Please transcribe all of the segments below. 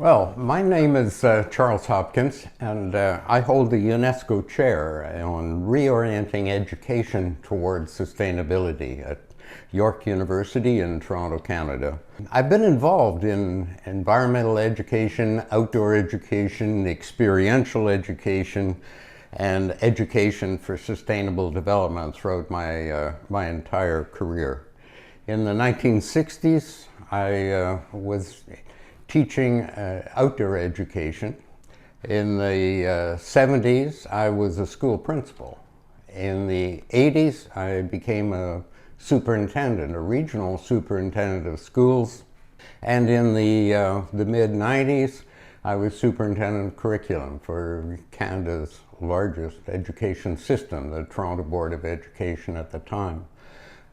Well, my name is Charles Hopkins, and I hold the UNESCO Chair on reorienting education towards sustainability at York University in Toronto, Canada. I've been involved in environmental education, outdoor education, experiential education, and education for sustainable development throughout my entire career. In the 1960s, I was teaching outdoor education. In the 70s, I was a school principal. In the 80s, I became a superintendent, a regional superintendent of schools. And in the mid-90s, I was superintendent of curriculum for Canada's largest education system, the Toronto Board of Education at the time.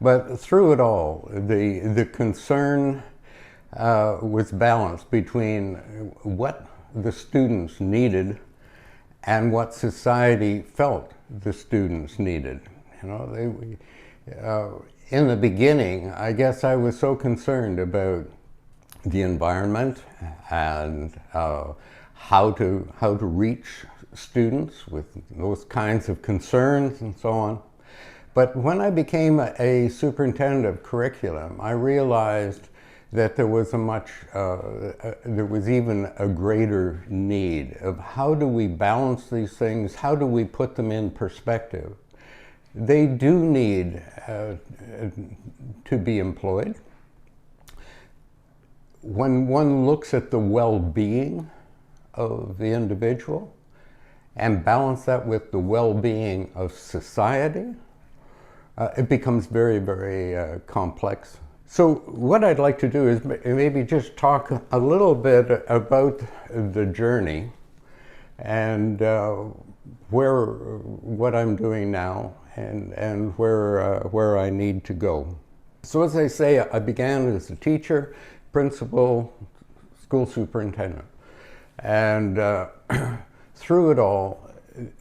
But through it all, the concern was balanced between what the students needed and what society felt the students needed. You know, in the beginning, I guess I was so concerned about the environment and how to reach students with those kinds of concerns and so on. But when I became a superintendent of curriculum, I realized that there was there was even a greater need of how do we balance these things, how do we put them in perspective. They do need to be employed. When one looks at the well-being of the individual and balance that with the well-being of society, it becomes very, very complex. So what I'd like to do is maybe just talk a little bit about the journey and what I'm doing now and where I need to go. So as I say, I began as a teacher, principal, school superintendent. And through it all,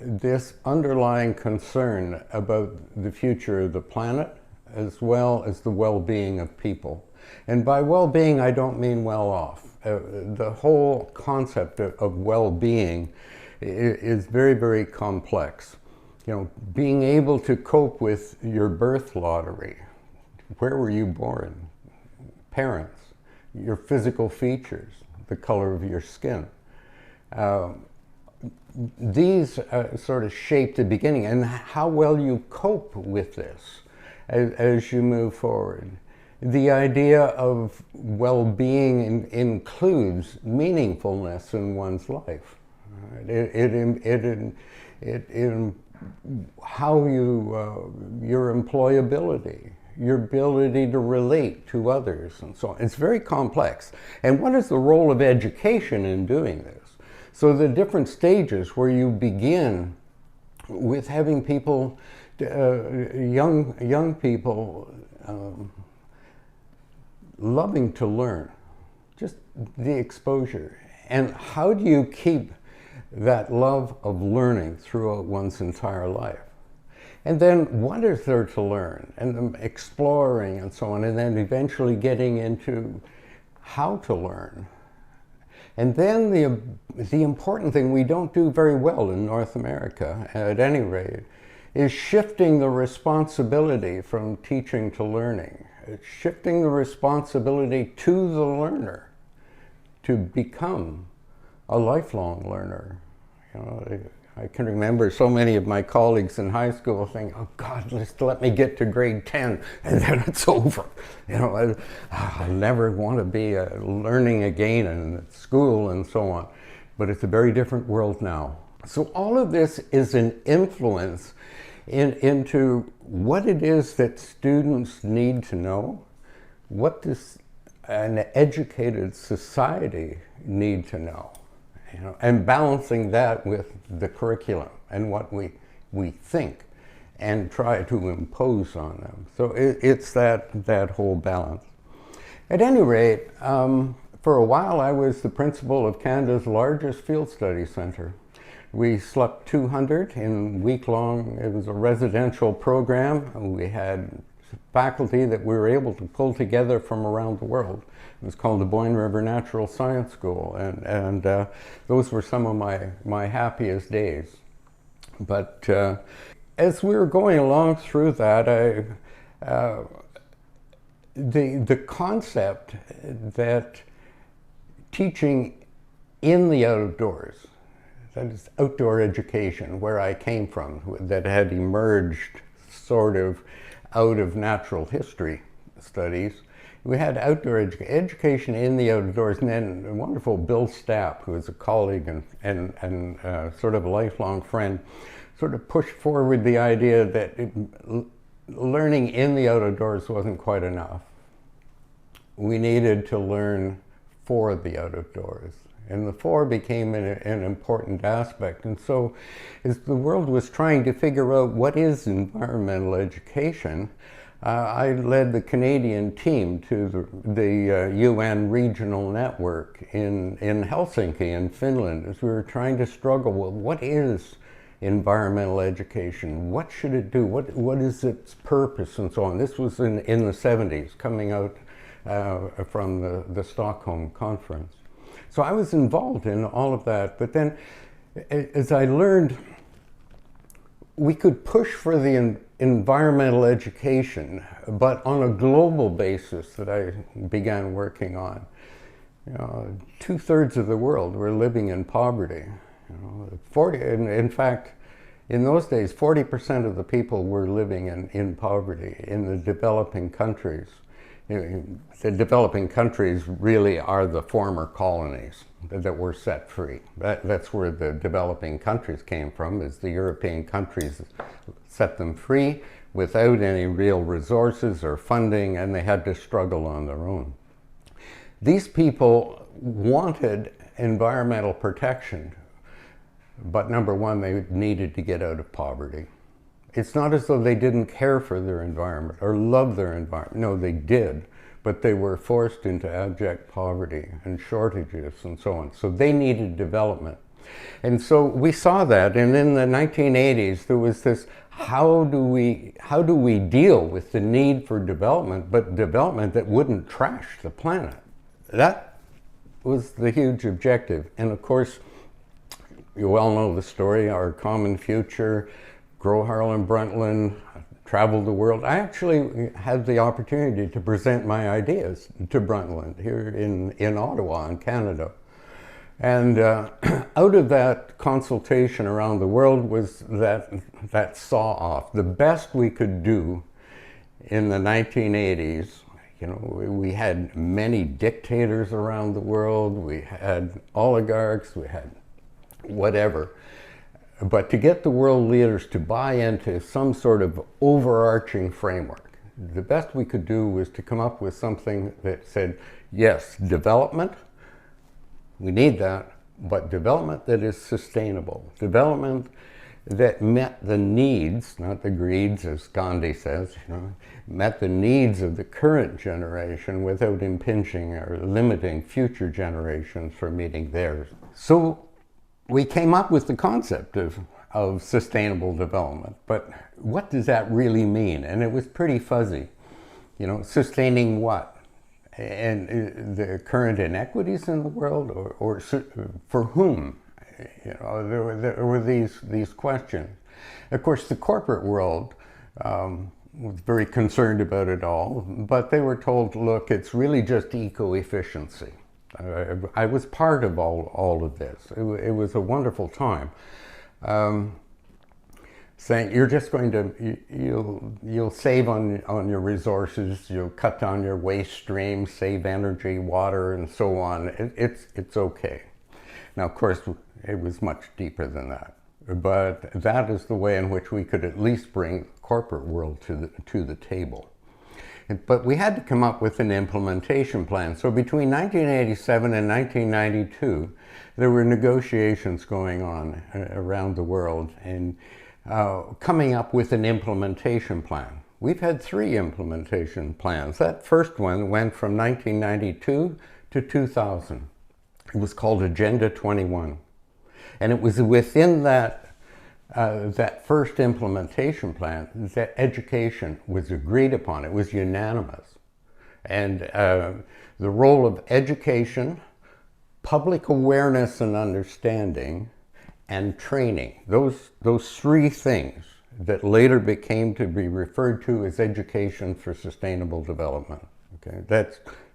this underlying concern about the future of the planet, as well as the well-being of people. And by well-being, I don't mean well-off. The whole concept of well-being is very, very complex. You know, being able to cope with your birth lottery. Where were you born? Parents, your physical features, the color of your skin. These sort of shape the beginning, and how well you cope with this as you move forward. The idea of well-being includes meaningfulness in one's life. How your employability, your ability to relate to others, and so on. It's very complex. And what is the role of education in doing this? So the different stages where you begin with having people, young people loving to learn, just the exposure. And how do you keep that love of learning throughout one's entire life? And then what is there to learn? And exploring and so on, and then eventually getting into how to learn. And then the important thing we don't do very well in North America, at any rate, is shifting the responsibility from teaching to learning. It's shifting the responsibility to the learner to become a lifelong learner. You know, I can remember so many of my colleagues in high school saying, "Oh God, just let me get to grade 10 and then it's over. You know, I never want to be learning again in school," and so on. But it's a very different world now. So all of this is an influence into what it is that students need to know, what an educated society need to know. You know, and balancing that with the curriculum and what we think and try to impose on them. So it's that whole balance. At any rate, for a while I was the principal of Canada's largest field study centre. We slept 200 in week-long, it was a residential program. We had faculty that we were able to pull together from around the world It was called the Boyne River Natural Science School, and those were some of my happiest days. But as we were going along through that, the concept that teaching in the outdoors, that is outdoor education, where I came from, that had emerged sort of out of natural history studies. We had outdoor education in the outdoors, and then a wonderful Bill Stapp, who was a colleague and sort of a lifelong friend, sort of pushed forward the idea that learning in the outdoors wasn't quite enough. We needed to learn for the outdoors. And the for became an important aspect. And so as the world was trying to figure out what is environmental education, I led the Canadian team to the UN regional network in Helsinki in Finland, as we were trying to struggle with what is environmental education, what should it do, what is its purpose, and so on. This was in the 70s, coming out from the Stockholm conference. So I was involved in all of that, but then as I learned, we could push for the environmental education, but on a global basis that I began working on. 2/3 of the world were living in poverty. 40, in fact, in those days, 40% of the people were living in poverty in the developing countries. The developing countries really are the former colonies that were set free. That's where the developing countries came from, is the European countries set them free without any real resources or funding, and they had to struggle on their own. These people wanted environmental protection, but number one, they needed to get out of poverty. It's not as though they didn't care for their environment or love their environment. No, they did, but they were forced into abject poverty and shortages and so on. So they needed development. And so we saw that, and in the 1980s, there was this, how do we deal with the need for development, but development that wouldn't trash the planet? That was the huge objective. And of course, you all know the story, our common future, Grow Harlem Brundtland, traveled the world. I actually had the opportunity to present my ideas to Brundtland here in Ottawa, in Canada. And out of that consultation around the world was that saw-off. The best we could do in the 1980s, we had many dictators around the world, we had oligarchs, we had whatever. But to get the world leaders to buy into some sort of overarching framework, the best we could do was to come up with something that said, yes, development, we need that, but development that is sustainable, development that met the needs, not the greeds, as Gandhi says, met the needs of the current generation without impinging or limiting future generations from meeting theirs. So we came up with the concept of sustainable development, but what does that really mean? And it was pretty fuzzy. Sustaining what? And the current inequities in the world, or for whom? There were these questions. Of course, the corporate world was very concerned about it all, but they were told, look, it's really just eco-efficiency. I was part of all of this. It was a wonderful time. Saying you're just going to, you'll save on your resources, you'll cut down your waste streams, save energy, water, and so on. It's okay. Now, of course, it was much deeper than that. But that is the way in which we could at least bring the corporate world to the table. But we had to come up with an implementation plan. So between 1987 and 1992, there were negotiations going on around the world and coming up with an implementation plan. We've had 3 implementation plans. That first one went from 1992 to 2000. It was called Agenda 21. And it was within that first implementation plan that education was agreed upon. It was unanimous. And the role of education, public awareness and understanding, and training. Those three things that later became to be referred to as education for sustainable development. Okay,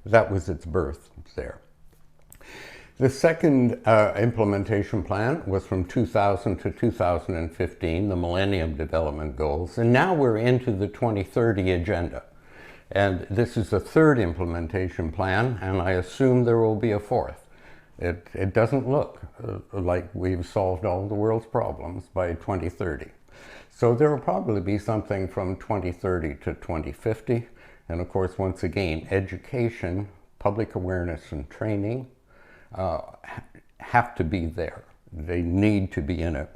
that was its birth there. The second implementation plan was from 2000 to 2015, the Millennium Development Goals, and now we're into the 2030 agenda. And this is the third implementation plan, and I assume there will be a fourth. It doesn't look like we've solved all the world's problems by 2030. So there will probably be something from 2030 to 2050. And of course, once again, education, public awareness and training have to be there. They need to be in it.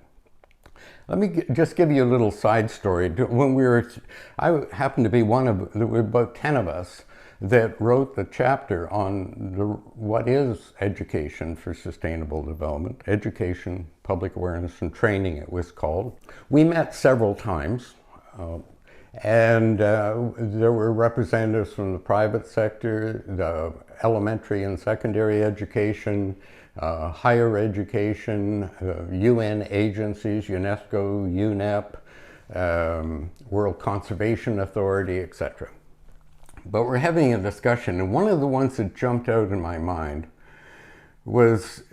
Let me just give you a little side story. When I happened to be there were about 10 of us that wrote the chapter on what is education for sustainable development. Education, public awareness and training, it was called. We met several times, and there were representatives from the private sector, the elementary and secondary education, higher education, UN agencies, UNESCO, UNEP, World Conservation Authority, etc. But we're having a discussion, and one of the ones that jumped out in my mind was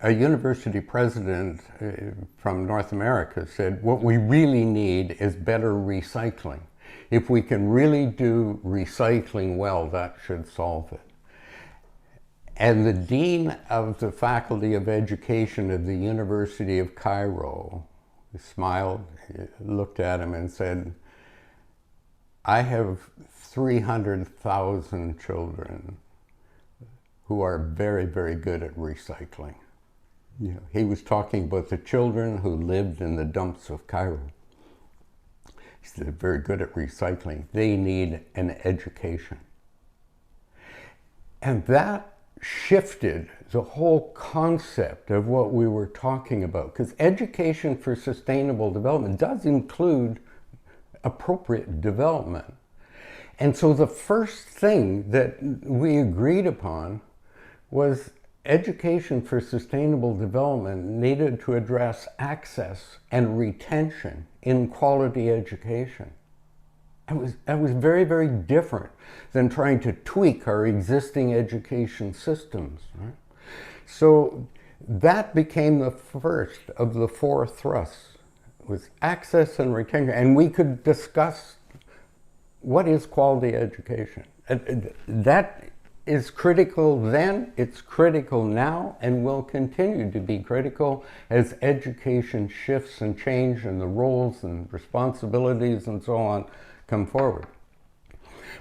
a university president from North America said, what we really need is better recycling. If we can really do recycling well, that should solve it. And the dean of the Faculty of Education of the University of Cairo smiled, looked at him and said, I have 300,000 children who are very, very good at recycling. You know, he was talking about the children who lived in the dumps of Cairo. He said they're very good at recycling. They need an education. And that shifted the whole concept of what we were talking about, because education for sustainable development does include appropriate development. And so the first thing that we agreed upon was education for sustainable development needed to address access and retention in quality education. That was very, very different than trying to tweak our existing education systems. Right? So that became the first of the four thrusts, was access and retention. And we could discuss what is quality education. That is critical then, it's critical now, and will continue to be critical as education shifts and change and the roles and responsibilities and so on come forward.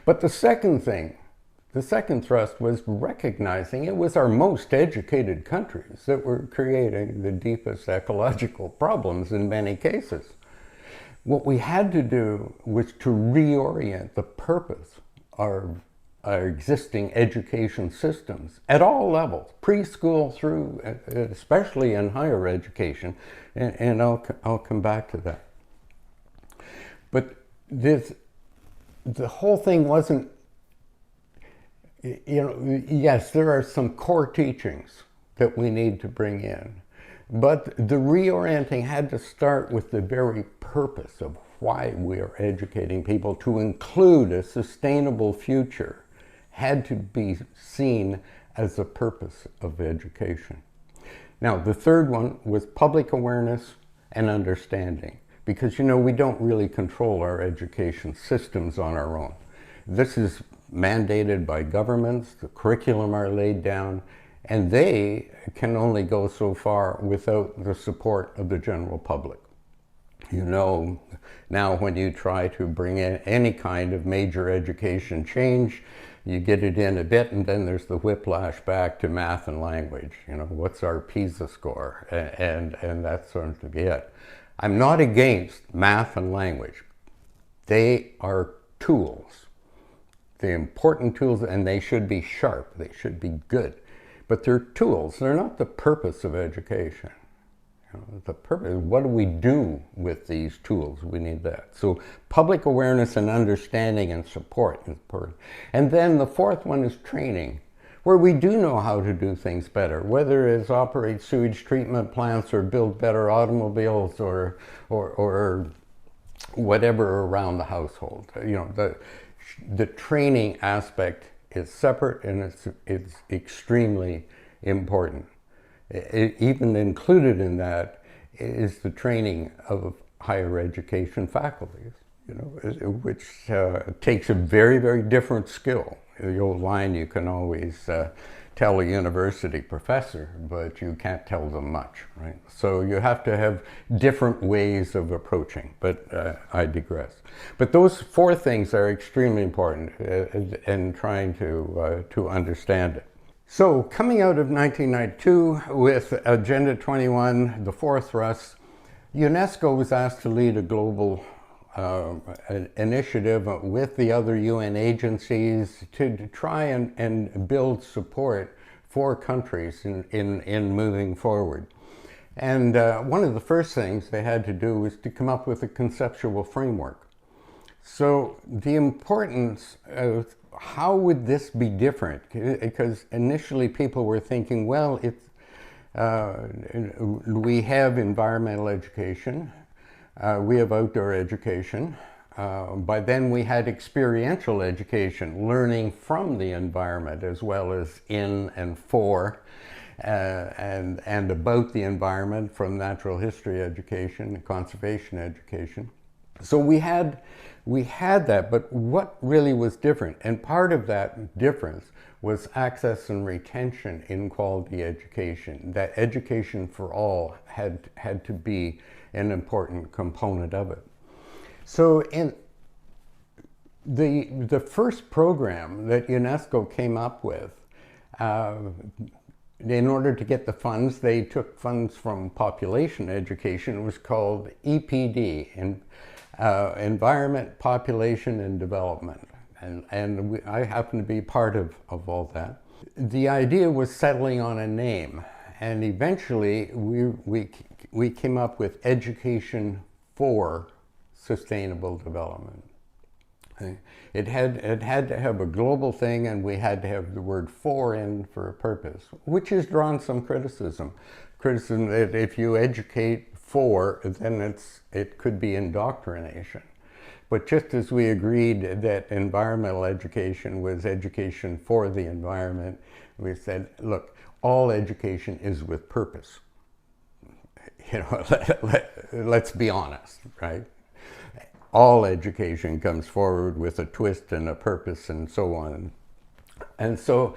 But the second thing, the second thrust was recognizing it was our most educated countries that were creating the deepest ecological problems in many cases. What we had to do was to reorient the purpose of our existing education systems at all levels, preschool through, especially in higher education, and I'll come back to that. But the whole thing wasn't, you know, yes, there are some core teachings that we need to bring in, but the reorienting had to start with the very purpose of why we are educating people. To include a sustainable future had to be seen as the purpose of education. Now, the third one was public awareness and understanding, because, you know, we don't really control our education systems on our own. This is mandated by governments, the curriculum are laid down, and they can only go so far without the support of the general public. You know, now when you try to bring in any kind of major education change, you get it in a bit, and then there's the whiplash back to math and language. You know, what's our PISA score? And that's sort of it. I'm not against math and language. They are tools. They're important tools, and they should be sharp. They should be good. But they're tools. They're not the purpose of education. The purpose, what do we do with these tools? We need that. So public awareness and understanding and support is important. And then the fourth one is training, where we do know how to do things better, whether it's operate sewage treatment plants or build better automobiles or whatever around the household. The training aspect is separate, and it's extremely important. Even included in that is the training of higher education faculties, which takes a very, very different skill. The old line, you can always tell a university professor, but you can't tell them much, right? So you have to have different ways of approaching, but I digress. But those four things are extremely important in trying to understand it. So coming out of 1992 with Agenda 21, the four thrusts, UNESCO was asked to lead a global initiative with the other UN agencies to try and build support for countries in moving forward. And one of the first things they had to do was to come up with a conceptual framework. So the importance of how would this be different? Because initially people were thinking, well, we have environmental education, we have outdoor education, by then we had experiential education, learning from the environment as well as in and for and about the environment, from natural history education and conservation education. So we had that, but what really was different? And part of that difference was access and retention in quality education. That education for all had to be an important component of it. So in the first program that UNESCO came up with, in order to get the funds, they took funds from population education. It was called EPD, Environment, Population, and Development. And I happen to be part of all that. The idea was settling on a name, and eventually we came up with Education for Sustainable Development. It had to have a global thing, and we had to have the word "for" in for a purpose, which has drawn some criticism. Criticism that if you educate for, then it could be indoctrination. But just as we agreed that environmental education was education for the environment, we said, look, all education is with purpose. Let's be honest, right? All education comes forward with a twist and a purpose and so on. And so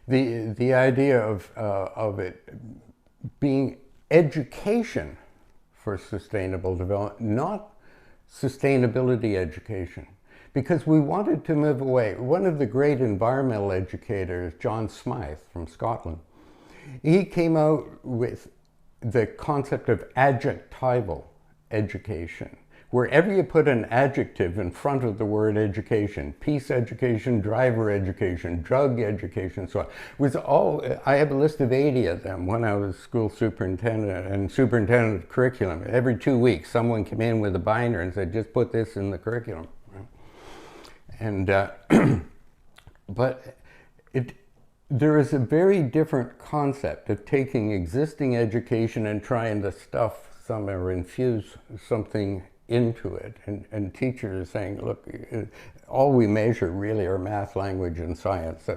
the idea of it being education for sustainable development, not sustainability education, because we wanted to move away. One of the great environmental educators, John Smythe from Scotland, he came out with the concept of adjectival education. Wherever you put an adjective in front of the word education, peace education, driver education, drug education, so on, was all, I have a list of 80 of them when I was school superintendent and superintendent of curriculum. Every 2 weeks, someone came in with a binder and said, just put this in the curriculum. And, but there is a very different concept of taking existing education and trying to stuff some or infuse something into it, and teachers are saying, look, all we measure really are math, language, and science.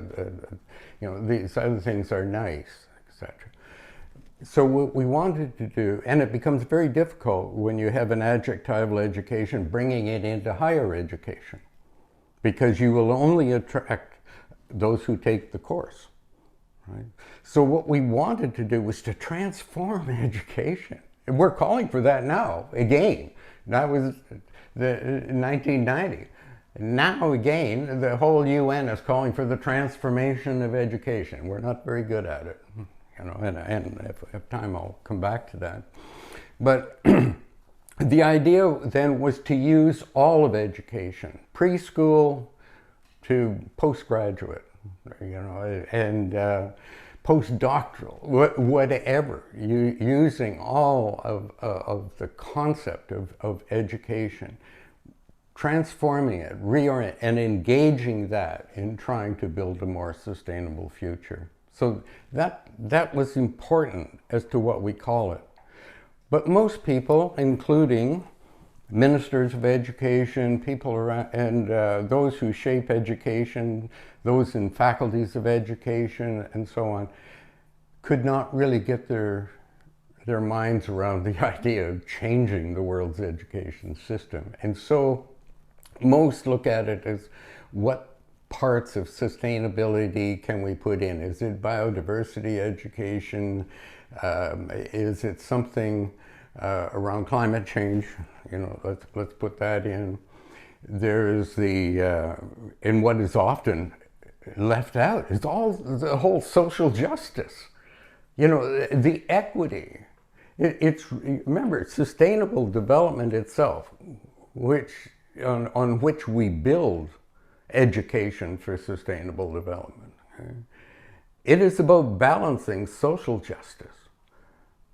These other things are nice, etc. So what we wanted to do, and it becomes very difficult when you have an adjectival education, bringing it into higher education, because you will only attract those who take the course, right? So what we wanted to do was to transform education. And we're calling for that now, again. That was the 1990. Now again, the whole UN is calling for the transformation of education. We're not very good at it, and if I have time, I'll come back to that. But the idea then was to use all of education, preschool to postgraduate, and postdoctoral, whatever, using all of the concept of education, transforming it, reorient, and engaging that in trying to build a more sustainable future. So that was important as to what we call it. But most people, including ministers of education, people around, and those who shape education, those in faculties of education, and so on, could not really get their minds around the idea of changing the world's education system. And so most look at it as, what parts of sustainability can we put in? Is it biodiversity education? Is it something around climate change? You know, let's put that in. There's the, and what is often left out is the whole social justice. You know, the equity. Remember, sustainable development itself, on which we build education for sustainable development. Okay? It is about balancing social justice,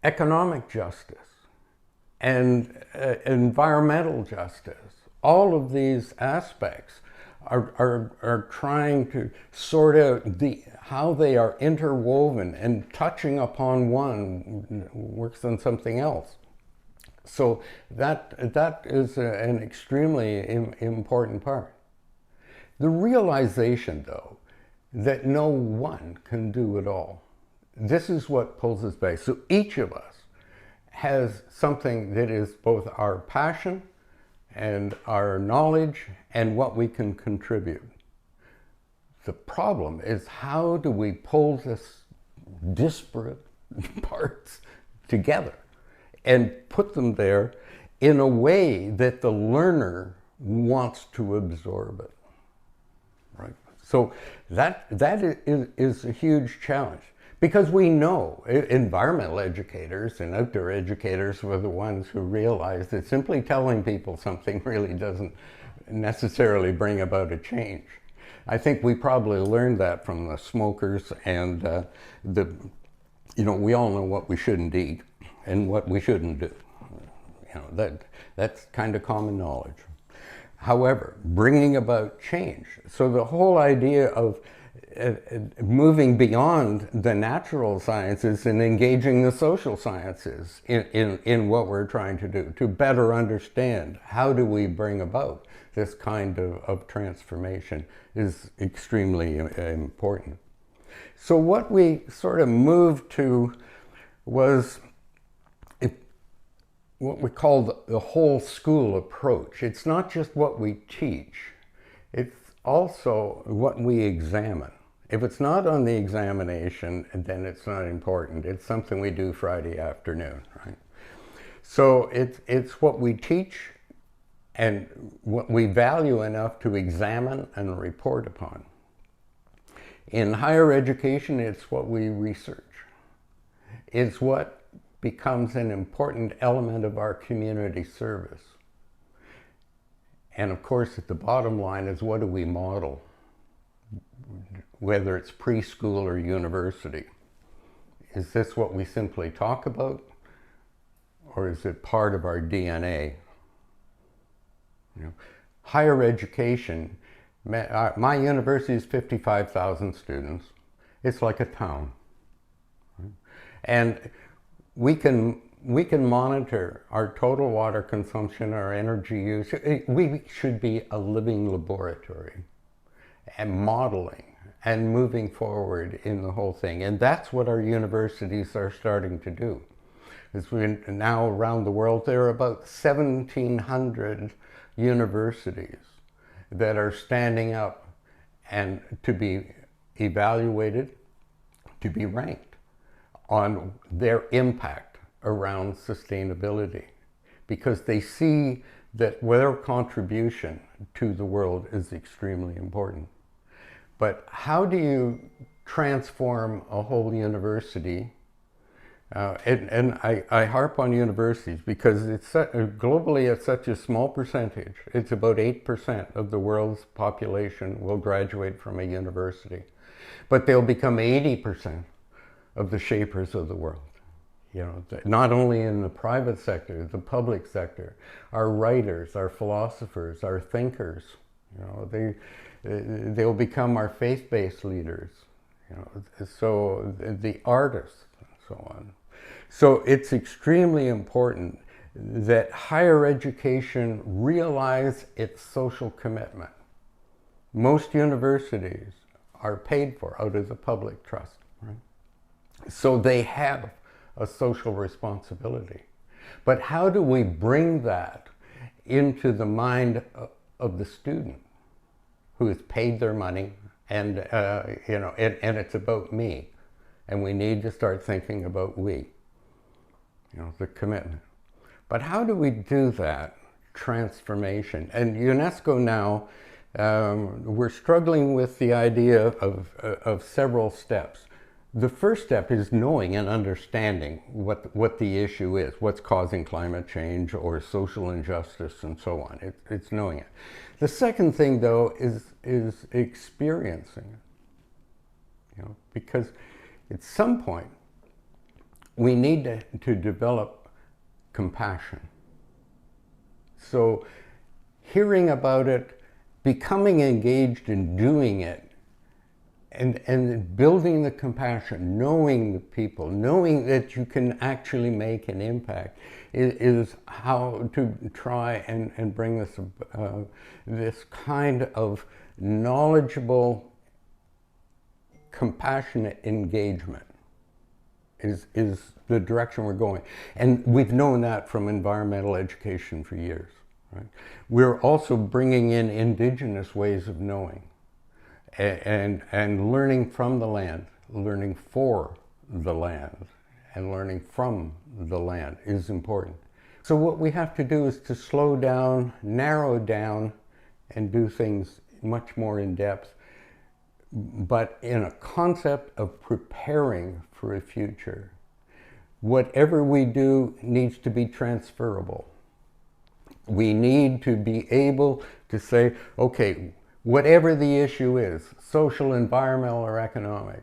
economic justice, and environmental justice. All of these aspects are trying to sort out how they are interwoven, and touching upon one works on something else. So that is an extremely important part. The realization, though, that no one can do it all. This is what pulls us back. So each of us has something that is both our passion and our knowledge and what we can contribute. The problem is, how do we pull this disparate parts together and put them there in a way that the learner wants to absorb it, right? So that is a huge challenge, because we know environmental educators and outdoor educators were the ones who realized that simply telling people something really doesn't necessarily bring about a change. I think we probably learned that from the smokers and we all know what we shouldn't eat and what we shouldn't do. You know, that's kind of common knowledge. However, bringing about change. So the whole idea of moving beyond the natural sciences and engaging the social sciences in what we're trying to do, to better understand how do we bring about this kind of transformation, is extremely important. So what we sort of moved to was what we call the whole school approach. It's not just what we teach, it's also what we examine. If it's not on the examination, then it's not important. It's something we do Friday afternoon, right? So it's what we teach and what we value enough to examine and report upon. In higher education, it's what we research. It's what becomes an important element of our community service. And of course, at the bottom line is, what do we model? Whether it's preschool or university. Is this what we simply talk about? Or is it part of our DNA? You know, higher education, my university is 55,000 students. It's like a town. And we can monitor our total water consumption, our energy use. We should be a living laboratory, and modeling and moving forward in the whole thing. And that's what our universities are starting to do. Now around the world, there are about 1,700 universities that are standing up and to be evaluated, to be ranked on their impact around sustainability, because they see that their contribution to the world is extremely important. But how do you transform a whole university? And I harp on universities because it's globally it's such a small percentage. It's about 8% of the world's population will graduate from a university, but they'll become 80% of the shapers of the world. You know, not only in the private sector, the public sector, our writers, our philosophers, our thinkers, you know, they'll become our faith-based leaders, you know, so the artists and so on. So it's extremely important that higher education realize its social commitment. Most universities are paid for out of the public trust, right? So they have a social responsibility. But how do we bring that into the mind of the student who has paid their money and, you know, and it's about me. And we need to start thinking about we, you know, the commitment. But how do we do that transformation? And UNESCO now, we're struggling with the idea of several steps. The first step is knowing and understanding what the issue is, what's causing climate change or social injustice and so on. It's knowing it. The second thing, though, is experiencing it. You know, because at some point we need to develop compassion. So hearing about it, becoming engaged in doing it, and building the compassion, knowing the people, knowing that you can actually make an impact is how to try and bring this, this kind of knowledgeable, compassionate engagement is the direction we're going. And we've known that from environmental education for years, right? We're also bringing in indigenous ways of knowing. And learning from the land, learning for the land, and learning from the land is important. So what we have to do is to slow down, narrow down, and do things much more in depth, but in a concept of preparing for a future. Whatever we do needs to be transferable. We need to be able to say, okay, whatever the issue is, social, environmental, or economic,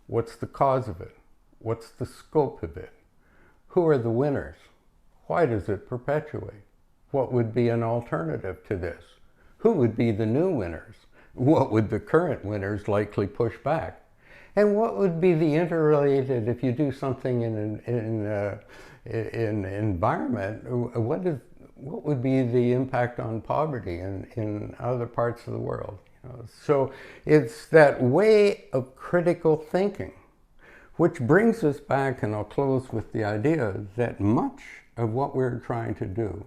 what's the cause of it? What's the scope of it? Who are the winners? Why does it perpetuate? What would be an alternative to this? Who would be the new winners? What would the current winners likely push back? And what would be the interrelated, if you do something in environment, what would be the impact on poverty in other parts of the world? You know? So it's that way of critical thinking, which brings us back, and I'll close with the idea that much of what we're trying to do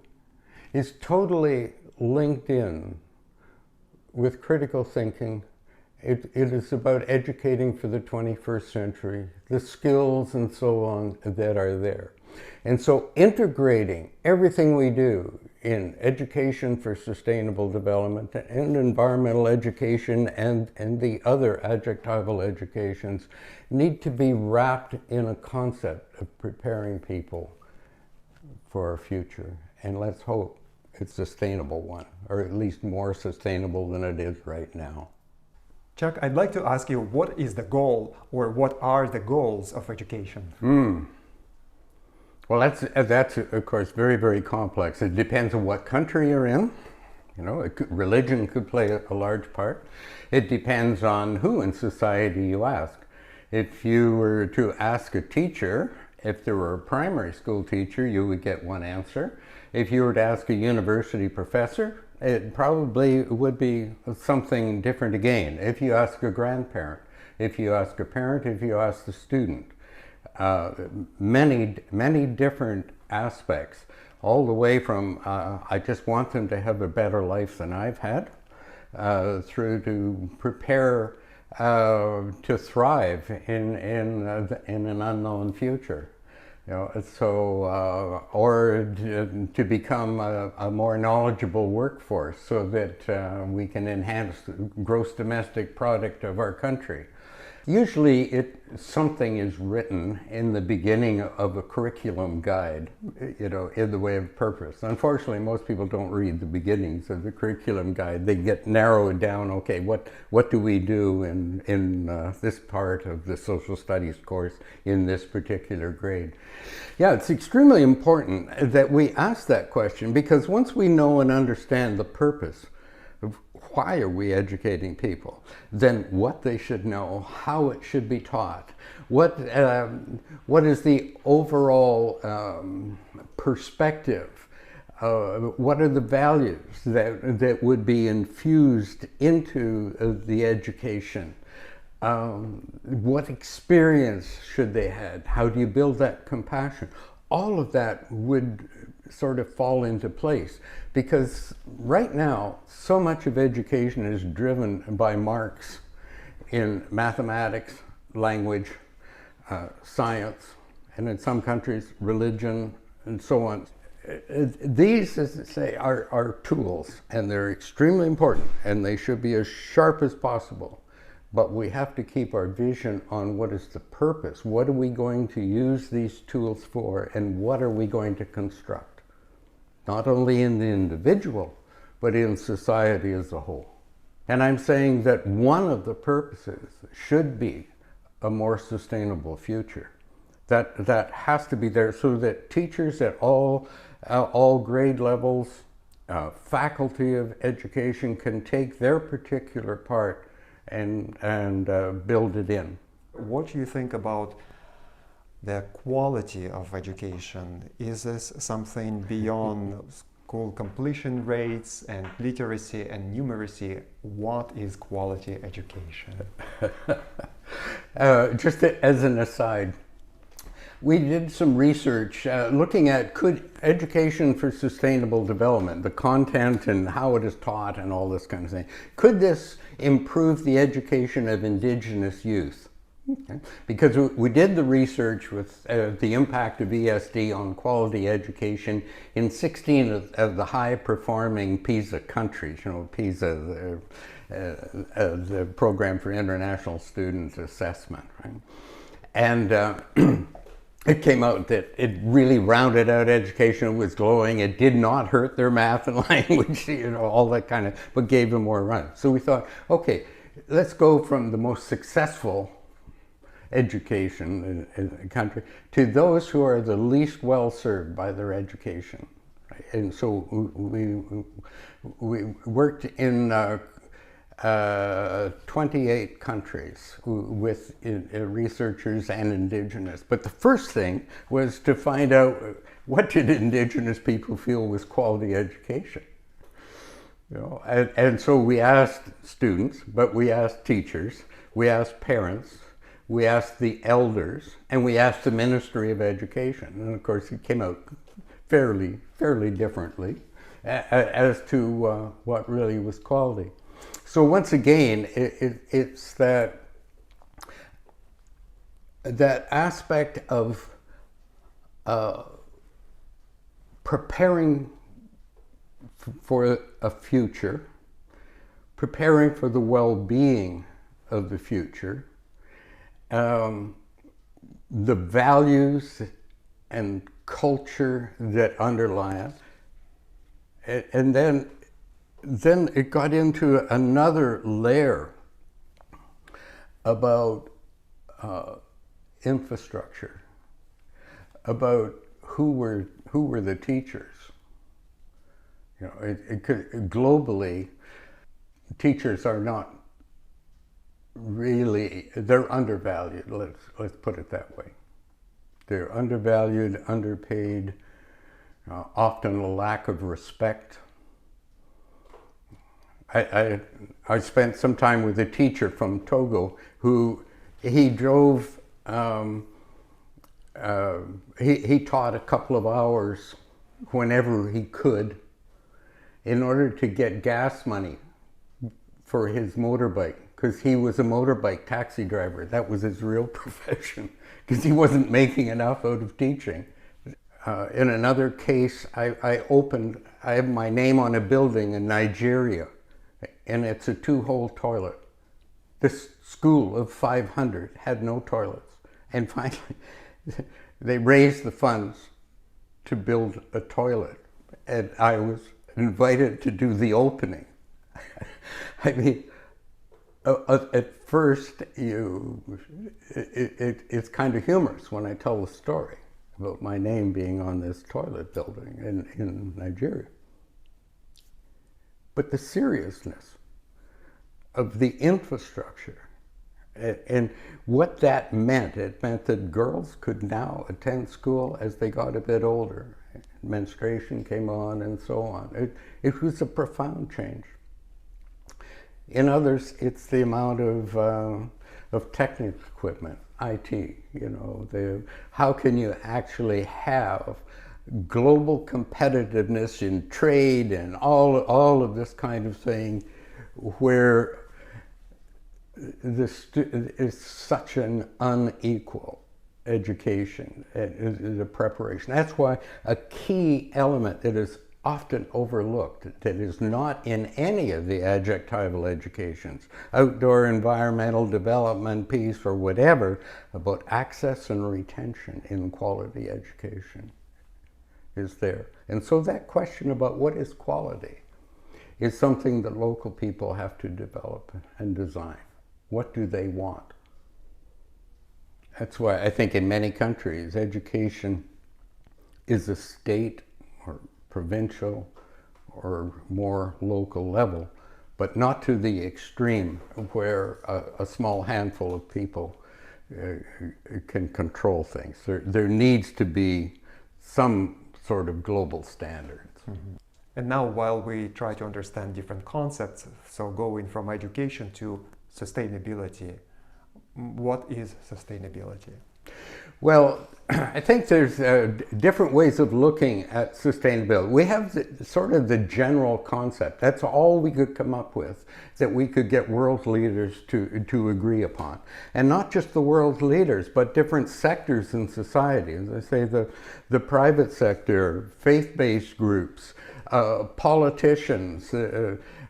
is totally linked in with critical thinking. It is about educating for the 21st century, the skills and so on that are there. And so integrating everything we do in education for sustainable development and environmental education and the other adjectival educations need to be wrapped in a concept of preparing people for our future. And let's hope it's a sustainable one, or at least more sustainable than it is right now. Chuck, I'd like to ask you, what is the goal, or what are the goals of education? Well, that's of course very, very complex. It depends on what country you're in. You know, religion could play a large part. It depends on who in society you ask. If you were to ask a teacher, if there were a primary school teacher, you would get one answer. If you were to ask a university professor, it probably would be something different again. If you ask a grandparent, if you ask a parent, if you ask the student. Many different aspects, all the way from I just want them to have a better life than I've had, through to prepare to thrive in an unknown future. You know, so or to become a more knowledgeable workforce so that we can enhance the gross domestic product of our country. Usually something is written in the beginning of a curriculum guide, in the way of purpose. Unfortunately, most people don't read the beginnings of the curriculum guide. They get narrowed down, okay, what do we do in this part of the social studies course in this particular grade? Yeah, it's extremely important that we ask that question, because once we know and understand the purpose of why are we educating people, then what they should know, how it should be taught, what is the overall perspective, what are the values that would be infused into the education, what experience should they have, how do you build that compassion? All of that would sort of fall into place, because right now so much of education is driven by marks in mathematics, language, science, and in some countries religion and so on. These, as I say, are tools, and they're extremely important, and they should be as sharp as possible. But we have to keep our vision on what is the purpose. What are we going to use these tools for, and what are we going to construct? Not only in the individual, but in society as a whole. And I'm saying that one of the purposes should be a more sustainable future. That has to be there, so that teachers at all grade levels, faculty of education can take their particular part and build it in. What do you think about the quality of education? Is this something beyond school completion rates and literacy and numeracy? What is quality education? Just as an aside, we did some research looking at could education for sustainable development, the content and how it is taught and all this kind of thing, could this improve the education of Indigenous youth? Okay. Because we did the research with the impact of ESD on quality education in 16 of the high-performing PISA countries. PISA, the Program for International Student Assessment, right? And it came out that it really rounded out education. It was glowing. It did not hurt their math and language, all that kind of, but gave them more run. So we thought, okay, let's go from the most successful education in the country to those who are the least well served by their education. Right? And so we worked in 28 countries with researchers and Indigenous. But the first thing was to find out, what did Indigenous people feel was quality education? And so we asked students, but we asked teachers, we asked parents, we asked the elders, and we asked the Ministry of Education. And of course it came out fairly differently as to what really was quality. So once again, it's that aspect of preparing for a future, preparing for the well-being of the future, the values and culture that underlie it, and then it got into another layer about infrastructure, about who were the teachers. Globally, teachers are not really, they're undervalued. Let's put it that way. They're undervalued, underpaid, often a lack of respect. I spent some time with a teacher from Togo who he drove, he taught a couple of hours whenever he could in order to get gas money for his motorbike, because he was a motorbike taxi driver. That was his real profession, because he wasn't making enough out of teaching. In another case, I have my name on a building in Nigeria, and it's a 2-hole toilet. This school of 500 had no toilets. And finally, they raised the funds to build a toilet. And I was invited to do the opening. I mean, at first, it's kind of humorous when I tell the story about my name being on this toilet building in Nigeria. But the seriousness of the infrastructure and what that meant, it meant that girls could now attend school as they got a bit older. Menstruation came on and so on. It was a profound change. In others, it's the amount of technical equipment, IT, you know, how can you actually have global competitiveness in trade and all of this kind of thing where this is such an unequal education, the preparation. That's why a key element that is often overlooked, that is not in any of the adjectival educations, outdoor environmental development piece or whatever, about access and retention in quality education is there. And so that question about what is quality is something that local people have to develop and design. What do they want? That's why I think in many countries, education is a state or provincial or more local level, but not to the extreme where a small handful of people can control things. There needs to be some sort of global standards. Mm-hmm. And now, while we try to understand different concepts, so going from education to sustainability, what is sustainability? Well, I think there's different ways of looking at sustainability. We have sort of the general concept. That's all we could come up with, that we could get world leaders to agree upon. And not just the world leaders, but different sectors in society. As I say, the private sector, faith-based groups, politicians,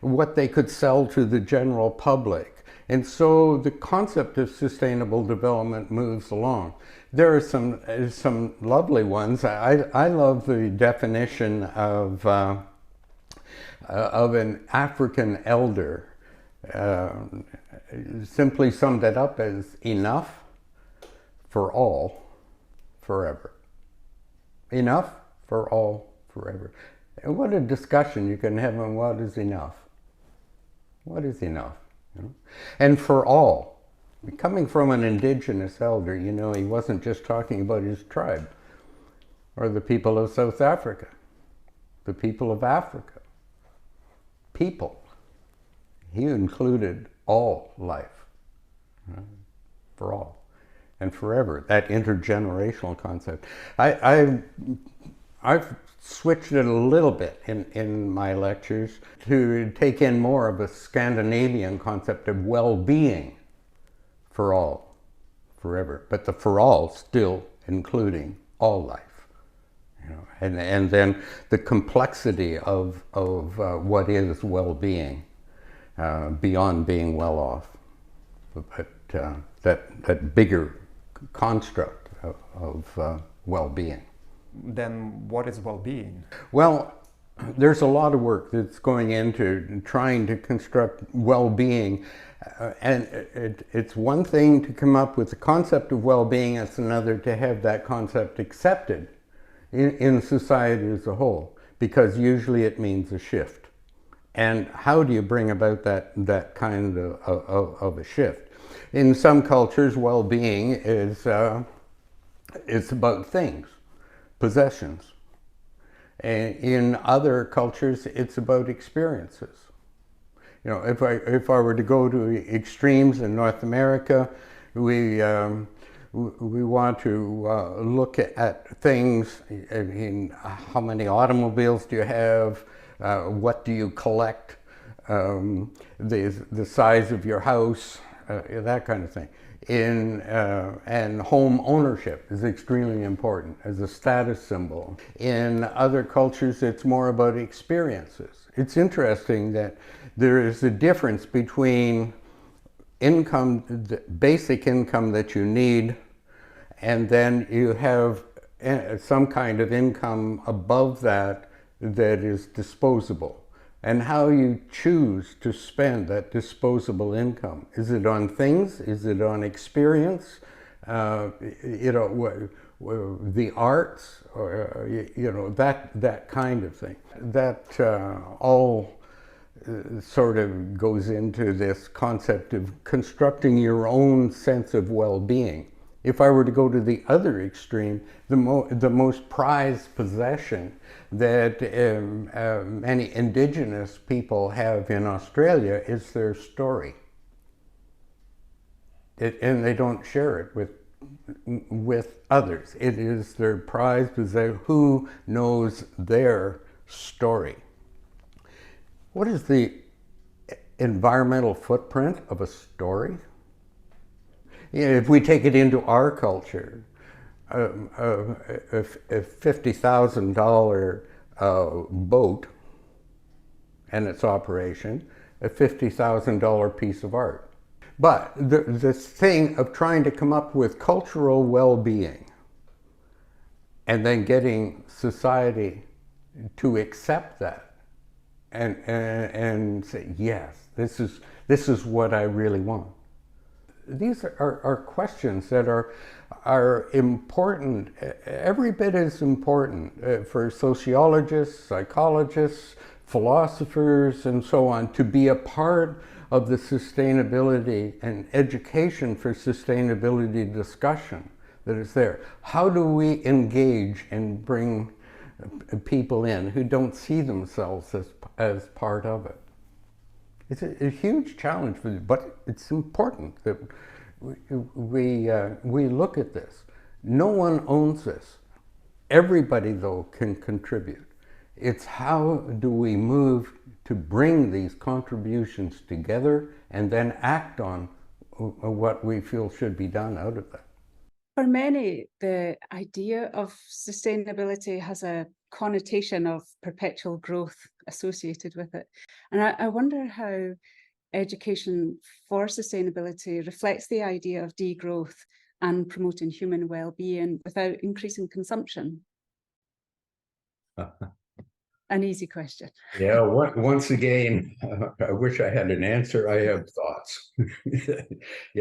what they could sell to the general public. And so the concept of sustainable development moves along. There are some lovely ones. I love the definition of an African elder. Simply summed it up as enough for all, forever. Enough for all, forever. And what a discussion you can have on what is enough. What is enough? You know? And for all. Coming from an indigenous elder, you know, he wasn't just talking about his tribe or the people of South Africa, the people of Africa. People. He included all life, right? For all and forever, that intergenerational concept. I've switched it a little bit in my lectures to take in more of a Scandinavian concept of well-being. For all, forever, but the for all still including all life, you know, and then the complexity of what is well-being beyond being well off, but that bigger construct of well-being. Then what is well-being? Well, there's a lot of work that's going into trying to construct well-being. And it's one thing to come up with the concept of well-being, it's another to have that concept accepted in society as a whole, because usually it means a shift. And how do you bring about that kind of a shift? In some cultures, well-being is it's about things, possessions. And in other cultures, it's about experiences. You know, if I were to go to extremes in North America, we want to look at things in how many automobiles do you have, what do you collect, the size of your house, that kind of thing. And home ownership is extremely important as a status symbol. In other cultures, it's more about experiences. It's interesting that there is a difference between income, the basic income that you need, and then you have some kind of income above that that is disposable. And how you choose to spend that disposable income. Is it on things? Is it on experience? You know, the arts, or you know, that kind of thing. That all sort of goes into this concept of constructing your own sense of well-being. If I were to go to the other extreme, the most prized possession that many Indigenous people have in Australia is their story. And they don't share it with others. It is their prized possession. Who knows their story? What is the environmental footprint of a story? You know, if we take it into our culture, a $50,000 boat and its operation, a $50,000 piece of art. But this thing of trying to come up with cultural well-being and then getting society to accept that and say, yes, this is what I really want. These are questions that are important, every bit as important for sociologists, psychologists, philosophers, and so on, to be a part of the sustainability and education for sustainability discussion that is there. How do we engage and bring people in who don't see themselves as part of it? It's a huge challenge for them, but it's important that we look at this. No one owns this. Everybody, though, can contribute. It's how do we move to bring these contributions together and then act on what we feel should be done out of that. For many, the idea of sustainability has a connotation of perpetual growth associated with it. And I wonder how education for sustainability reflects the idea of degrowth and promoting human well-being without increasing consumption. An easy question. Yeah, once again, I wish I had an answer. I have thoughts.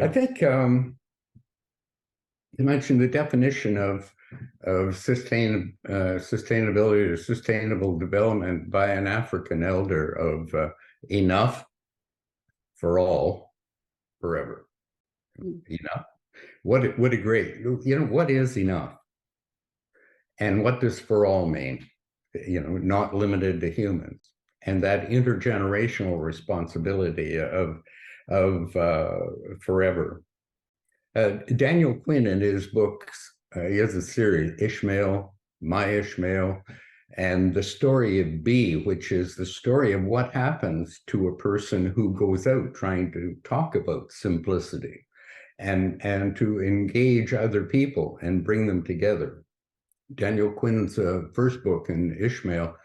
I think you mentioned the definition of sustainability or sustainable development by an African elder of enough for all, forever. Enough. What a great, you know, what is enough? And what does for all mean? You know, not limited to humans. And that intergenerational responsibility of forever. Daniel Quinn, in his books, he has a series, Ishmael, My Ishmael, and the story of B, which is the story of what happens to a person who goes out trying to talk about simplicity and to engage other people and bring them together. Daniel Quinn's first book, in Ishmael,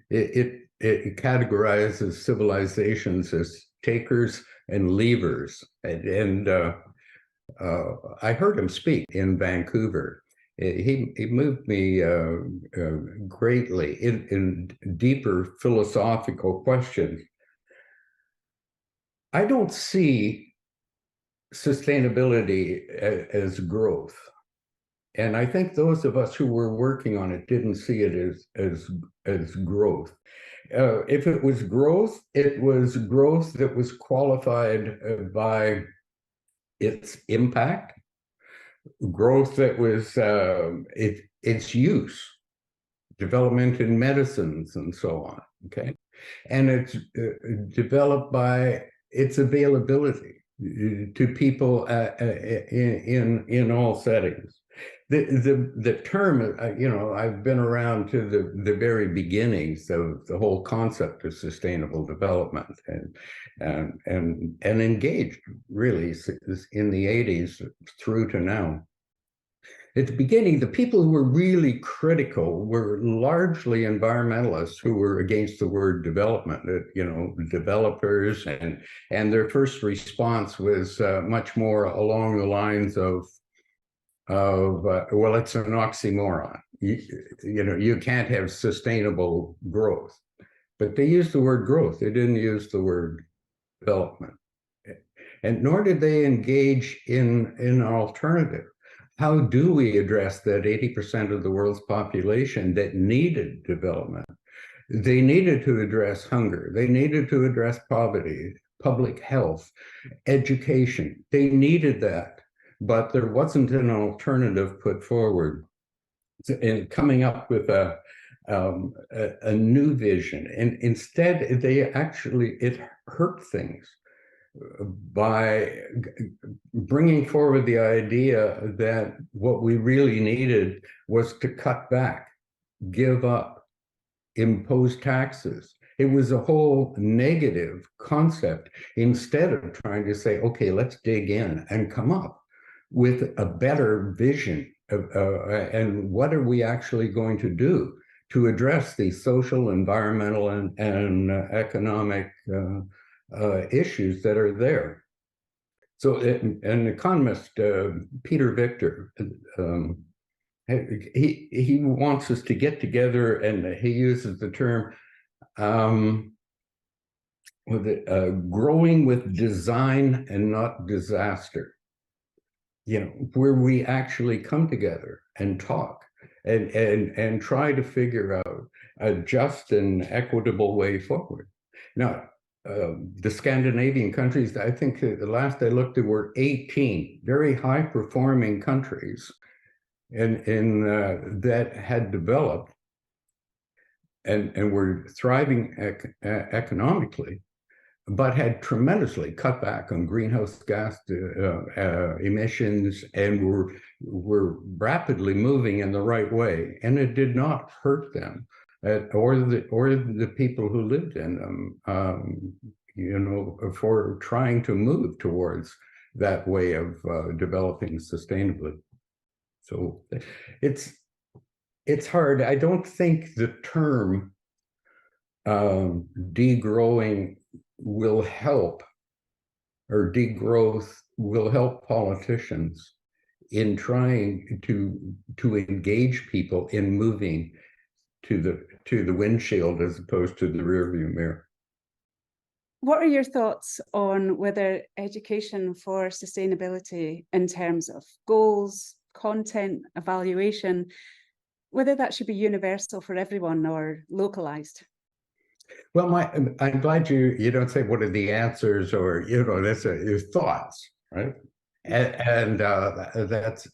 it categorizes civilizations as takers and leavers. And I heard him speak in Vancouver. He moved me greatly in deeper philosophical questions. I don't see sustainability as growth. And I think those of us who were working on it didn't see it as growth. If it was growth that was qualified by its impact, growth that was its use, development in medicines and so on, okay? And it's developed by its availability to people in all settings. The term, you know, I've been around to the very beginnings of the whole concept of sustainable development and engaged really in the 80s through to now. At the beginning, the people who were really critical were largely environmentalists who were against the word development, developers, and their first response was much more along the lines of well, it's an oxymoron. You can't have sustainable growth. But they used the word growth. They didn't use the word development. And nor did they engage in an alternative. How do we address that 80% of the world's population that needed development? They needed to address hunger. They needed to address poverty, public health, education. They needed that, but there wasn't an alternative put forward. And coming up with a new vision, and instead it hurt things by bringing forward the idea that what we really needed was to cut back, give up, impose taxes. It was a whole negative concept instead of trying to say, okay, let's dig in and come up with a better vision and what are we actually going to do to address these social, environmental, and economic issues that are there. So an economist, Peter Victor, he wants us to get together, and he uses the term growing with design and not disaster. Where we actually come together and talk and try to figure out a just and equitable way forward. Now, the Scandinavian countries, I think the last I looked, there were 18 very high-performing countries that had developed and were thriving economically, but had tremendously cut back on greenhouse gas emissions and were rapidly moving in the right way, and it did not hurt them or the people who lived in them, for trying to move towards that way of developing sustainably. So it's hard. I don't think the term degrowing will help, or degrowth will help politicians in trying to engage people in moving to the windshield as opposed to the rearview mirror. What are your thoughts on whether education for sustainability in terms of goals, content, evaluation, whether that should be universal for everyone or localized? Well, I'm glad you don't say what are the answers, or that's your thoughts, right? And that's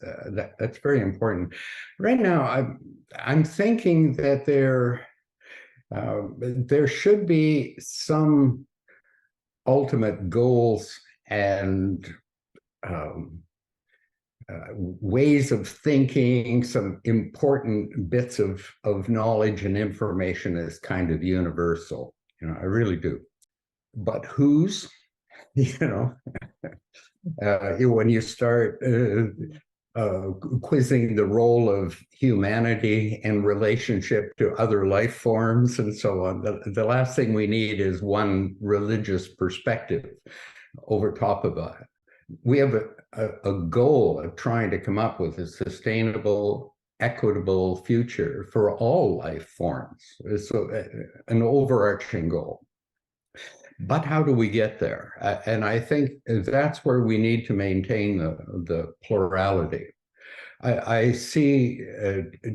very important. Right now, I'm thinking that there should be some ultimate goals and ways of thinking, some important bits of knowledge and information is kind of universal. I really do. But whose, when you start quizzing the role of humanity in relationship to other life forms and so on, the last thing we need is one religious perspective over top of it. We have a goal of trying to come up with a sustainable, equitable future for all life forms. So an overarching goal. But how do we get there? And I think that's where we need to maintain the plurality. I see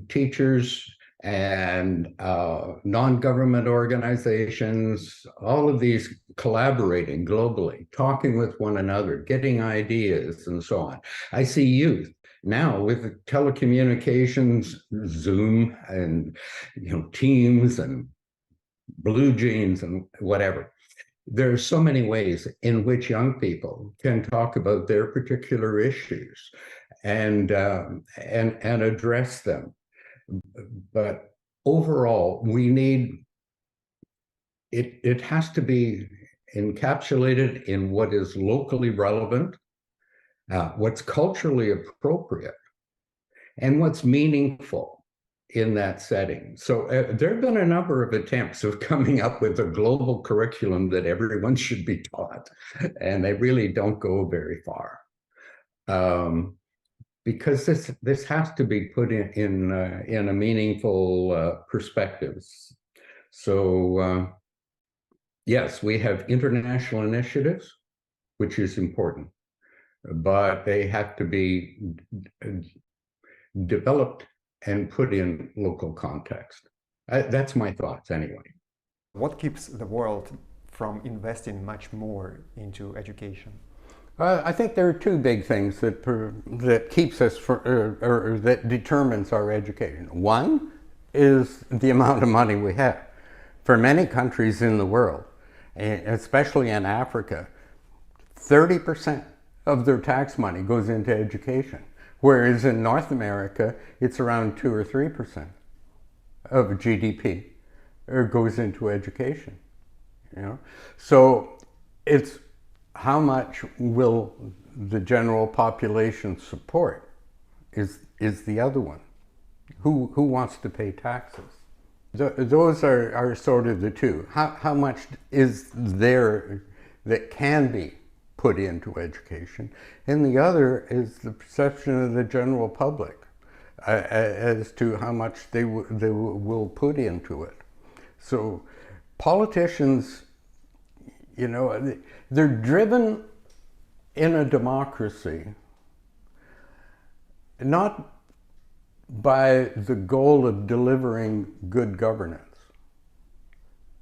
teachers and non-government organizations, all of these collaborating globally, talking with one another, getting ideas and so on. I see youth now with telecommunications, Zoom and Teams and Blue Jeans and whatever. There are so many ways in which young people can talk about their particular issues and address them. But overall, we need it has to be encapsulated in what is locally relevant, what's culturally appropriate, and what's meaningful in that setting. So there have been a number of attempts of coming up with a global curriculum that everyone should be taught, and they really don't go very far. Because this has to be put in a meaningful perspectives. So yes, we have international initiatives, which is important, but they have to be developed and put in local context. That's my thoughts anyway. What keeps the world from investing much more into education? I think there are two big things that keeps us or that determines our education. One is the amount of money we have. For many countries in the world, especially in Africa, 30% of their tax money goes into education, whereas in North America, it's around 2 or 3% of GDP goes into education. You know, so it's how much will the general population support is the other one. Who wants to pay taxes? Those are sort of the two. How much is there that can be put into education? And the other is the perception of the general public as to how much they will put into it. So politicians, you know, they're driven in a democracy not by the goal of delivering good governance.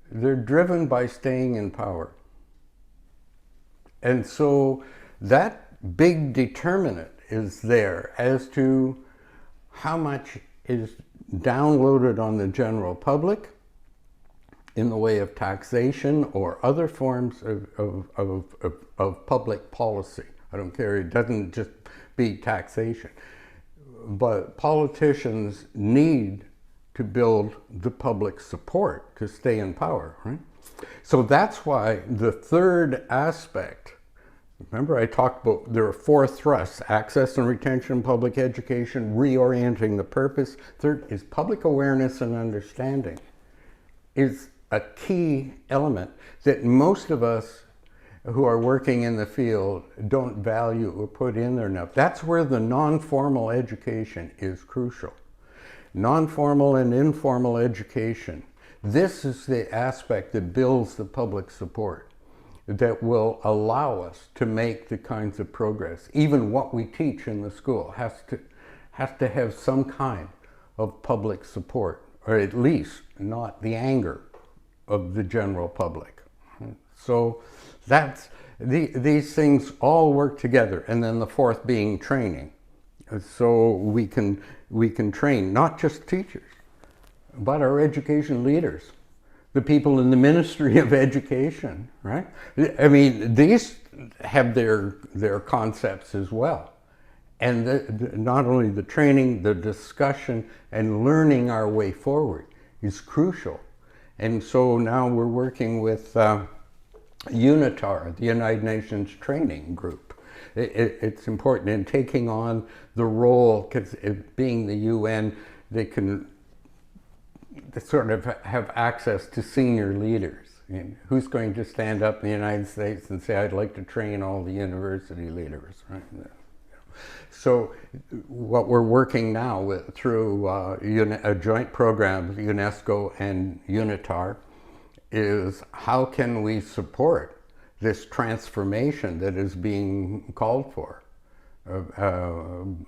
They're driven by staying in power. And so that big determinant is there as to how much is downloaded on the general public in the way of taxation or other forms of public policy. I don't care, it doesn't just be taxation. But politicians need to build the public support to stay in power, right? So that's why the third aspect, remember I talked about there are 4 thrusts: access and retention, public education, reorienting the purpose. Third is public awareness and understanding, is a key element that most of us who are working in the field don't value or put in there enough. That's where the non-formal education is crucial. Non-formal and informal education. This is the aspect that builds the public support that will allow us to make the kinds of progress. Even what we teach in the school has to have some kind of public support, or at least not the anger of the general public. So that's these things all work together, and then the fourth being training. So we can train not just teachers, but our education leaders, the people in the Ministry of Education, right? I mean, these have their concepts as well. And not only the training, the discussion, and learning our way forward is crucial. And so now we're working with UNITAR, the United Nations Training Group. It's important in taking on the role, because being the UN, they can sort of have access to senior leaders. I mean, who's going to stand up in the United States and say, I'd like to train all the university leaders, right? So what we're working now with, through a joint program, UNESCO and UNITAR, is how can we support this transformation that is being called for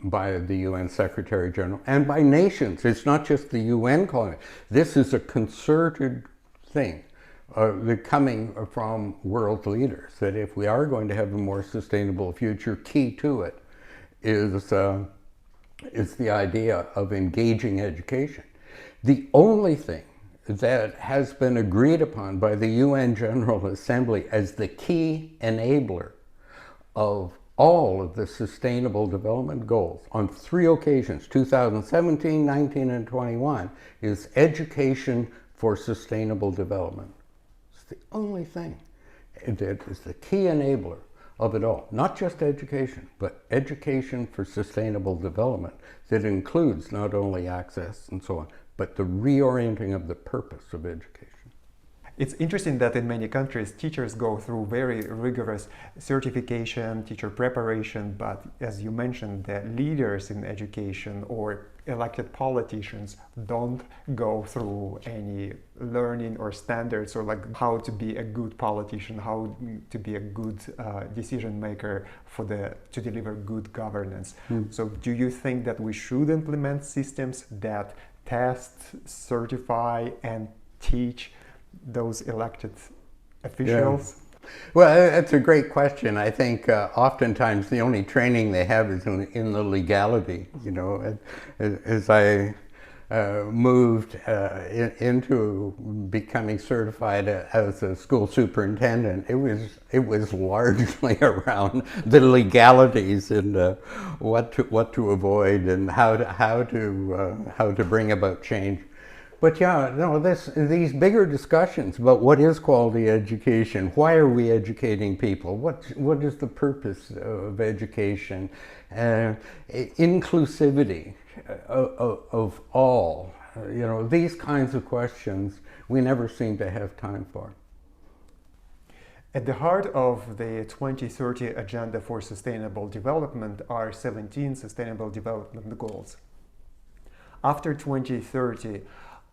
by the UN Secretary General and by nations. It's not just the UN calling it. This is a concerted thing coming from world leaders, that if we are going to have a more sustainable future, key to it is the idea of engaging education. The only thing that has been agreed upon by the UN General Assembly as the key enabler of all of the Sustainable Development Goals on 3 occasions, 2017, 19, and 21, is education for sustainable development. It's the only thing that is the key enabler of it all. Not just education, but education for sustainable development that includes not only access and so on, but the reorienting of the purpose of education. It's interesting that in many countries, teachers go through very rigorous certification, teacher preparation, but as you mentioned, the leaders in education or elected politicians don't go through any learning or standards or like how to be a good politician, how to be a good decision maker to deliver good governance. So do you think that we should implement systems that test, certify, and teach those elected officials? Yeah. Well, that's a great question. I think oftentimes the only training they have is in the legality. You know, as I moved into becoming certified as a school superintendent, it was largely around the legalities and what to avoid and how to bring about change. But yeah, no, these bigger discussions about what is quality education, why are we educating people, what is the purpose of education, inclusivity of all, you know, these kinds of questions we never seem to have time for. At the heart of the 2030 Agenda for Sustainable Development are 17 Sustainable Development Goals. After 2030,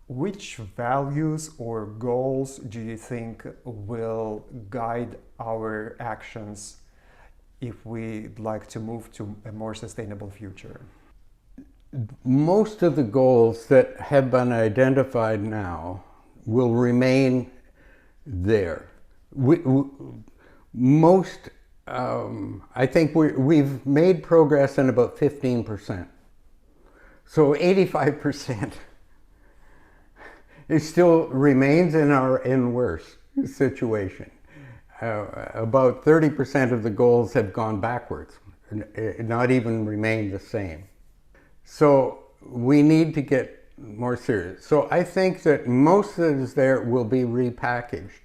which values or goals do you think will guide our actions if we'd like to move to a more sustainable future? Most of the goals that have been identified now will remain there. I think we've made progress in about 15%. So 85%. It still remains in worse situation. About 30% of the goals have gone backwards, not even remained the same. So we need to get more serious. So I think that most that is there will be repackaged,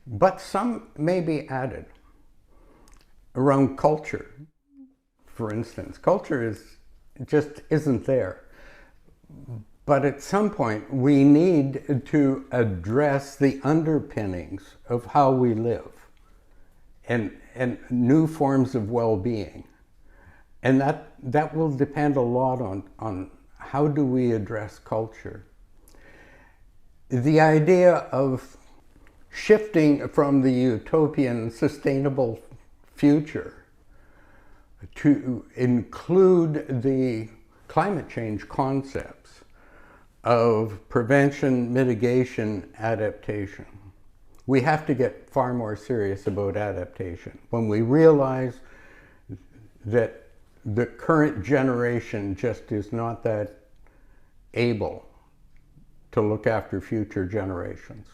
but some may be added. Around culture, for instance, culture just isn't there. But at some point, we need to address the underpinnings of how we live and new forms of well-being. And that will depend a lot on how do we address culture. The idea of shifting from the utopian sustainable future to include the climate change concepts of prevention, mitigation, adaptation. We have to get far more serious about adaptation. When we realize that the current generation just is not that able to look after future generations.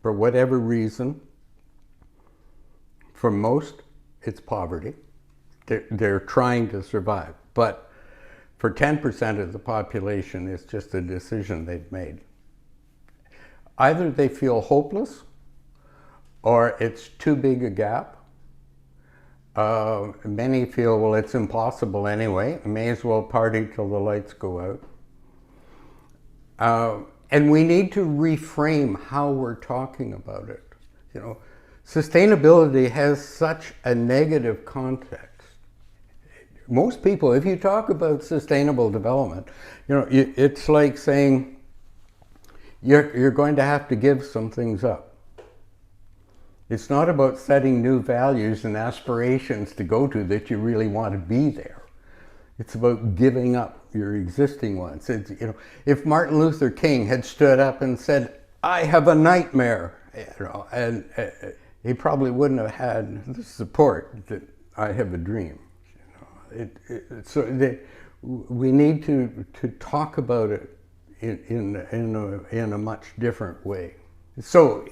For whatever reason, for most, it's poverty. They're trying to survive. But for 10% of the population, it's just a decision they've made. Either they feel hopeless, or it's too big a gap. Many feel, well, it's impossible anyway. I may as well party till the lights go out. And we need to reframe how we're talking about it. You know, sustainability has such a negative context. Most people, if you talk about sustainable development, you know, it's like saying you're going to have to give some things up. It's not about setting new values and aspirations to go to that you really want to be there. It's about giving up your existing ones. It's, you know, if Martin Luther King had stood up and said, "I have a nightmare," you know, and he probably wouldn't have had the support that "I have a dream." We need to talk about it in a much different way. So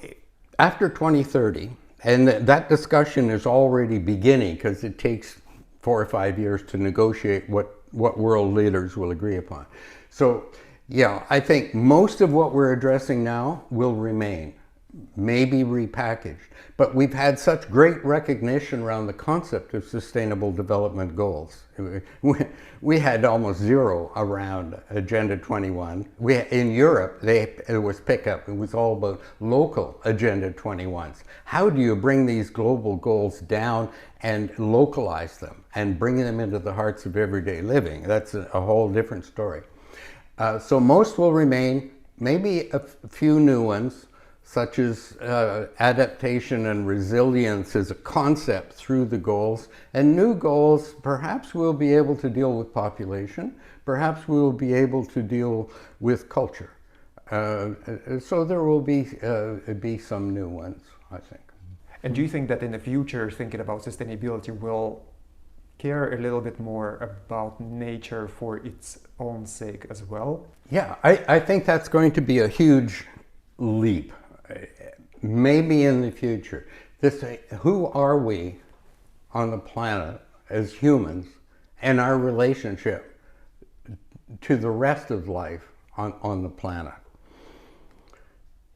after 2030, and that discussion is already beginning because it takes 4 or 5 years to negotiate what world leaders will agree upon. So yeah, I think most of what we're addressing now will remain, maybe repackaged. But we've had such great recognition around the concept of sustainable development goals. We had almost zero around Agenda 21. In Europe, it was pickup. It was all about local Agenda 21s. How do you bring these global goals down and localize them and bring them into the hearts of everyday living? That's a whole different story. So most will remain, maybe a few new ones, such as adaptation and resilience as a concept through the goals. And new goals, perhaps we'll be able to deal with population, perhaps we'll be able to deal with culture. So there will be some new ones, I think. And do you think that in the future, thinking about sustainability will care a little bit more about nature for its own sake as well? Yeah, I think that's going to be a huge leap. Maybe in the future. Who are we on the planet as humans and our relationship to the rest of life on the planet?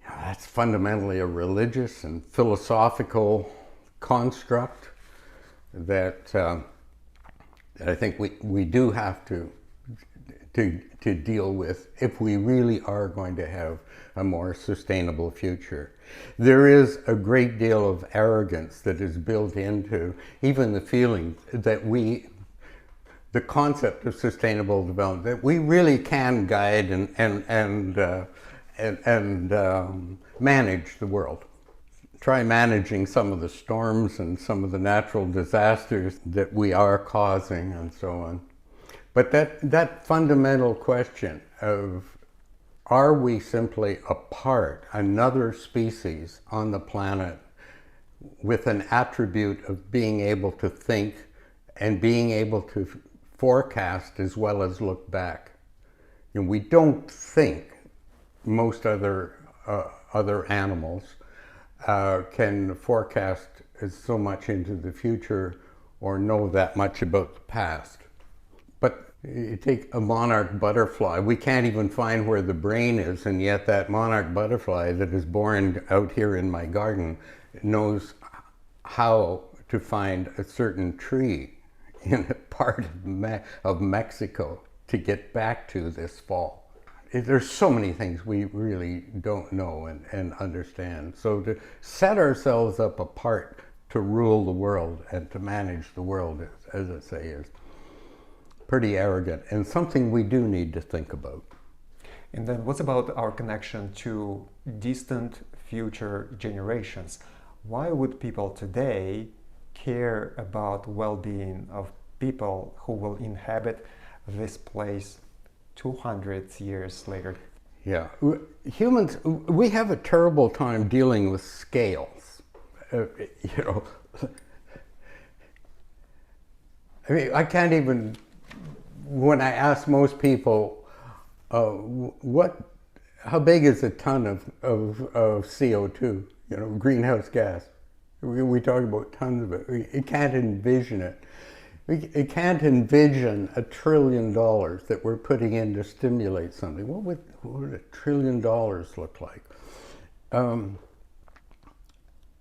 That's fundamentally a religious and philosophical construct that I think we do have to deal with if we really are going to have a more sustainable future. There is a great deal of arrogance that is built into even the feeling that the concept of sustainable development, that we really can guide and manage the world. Try managing some of the storms and some of the natural disasters that we are causing and so on. But that fundamental question of, are we simply a part, another species on the planet with an attribute of being able to think and being able to forecast as well as look back? And we don't think most other animals can forecast so much into the future or know that much about the past. But you take a monarch butterfly, we can't even find where the brain is, and yet that monarch butterfly that is born out here in my garden knows how to find a certain tree in a part of Mexico to get back to this fall. There's so many things we really don't know and understand. So to set ourselves up apart to rule the world and to manage the world, as I say, is pretty arrogant and something we do need to think about. And then what about our connection to distant future generations? Why would people today care about well-being of people who will inhabit this place 200 years later? Yeah, humans, we have a terrible time dealing with scales. I mean, I can't even, when I ask most people, how big is a ton of CO2, greenhouse gas? We talk about tons of it. You can't envision it. You can't envision $1 trillion that we're putting in to stimulate something. What would $1 trillion look like?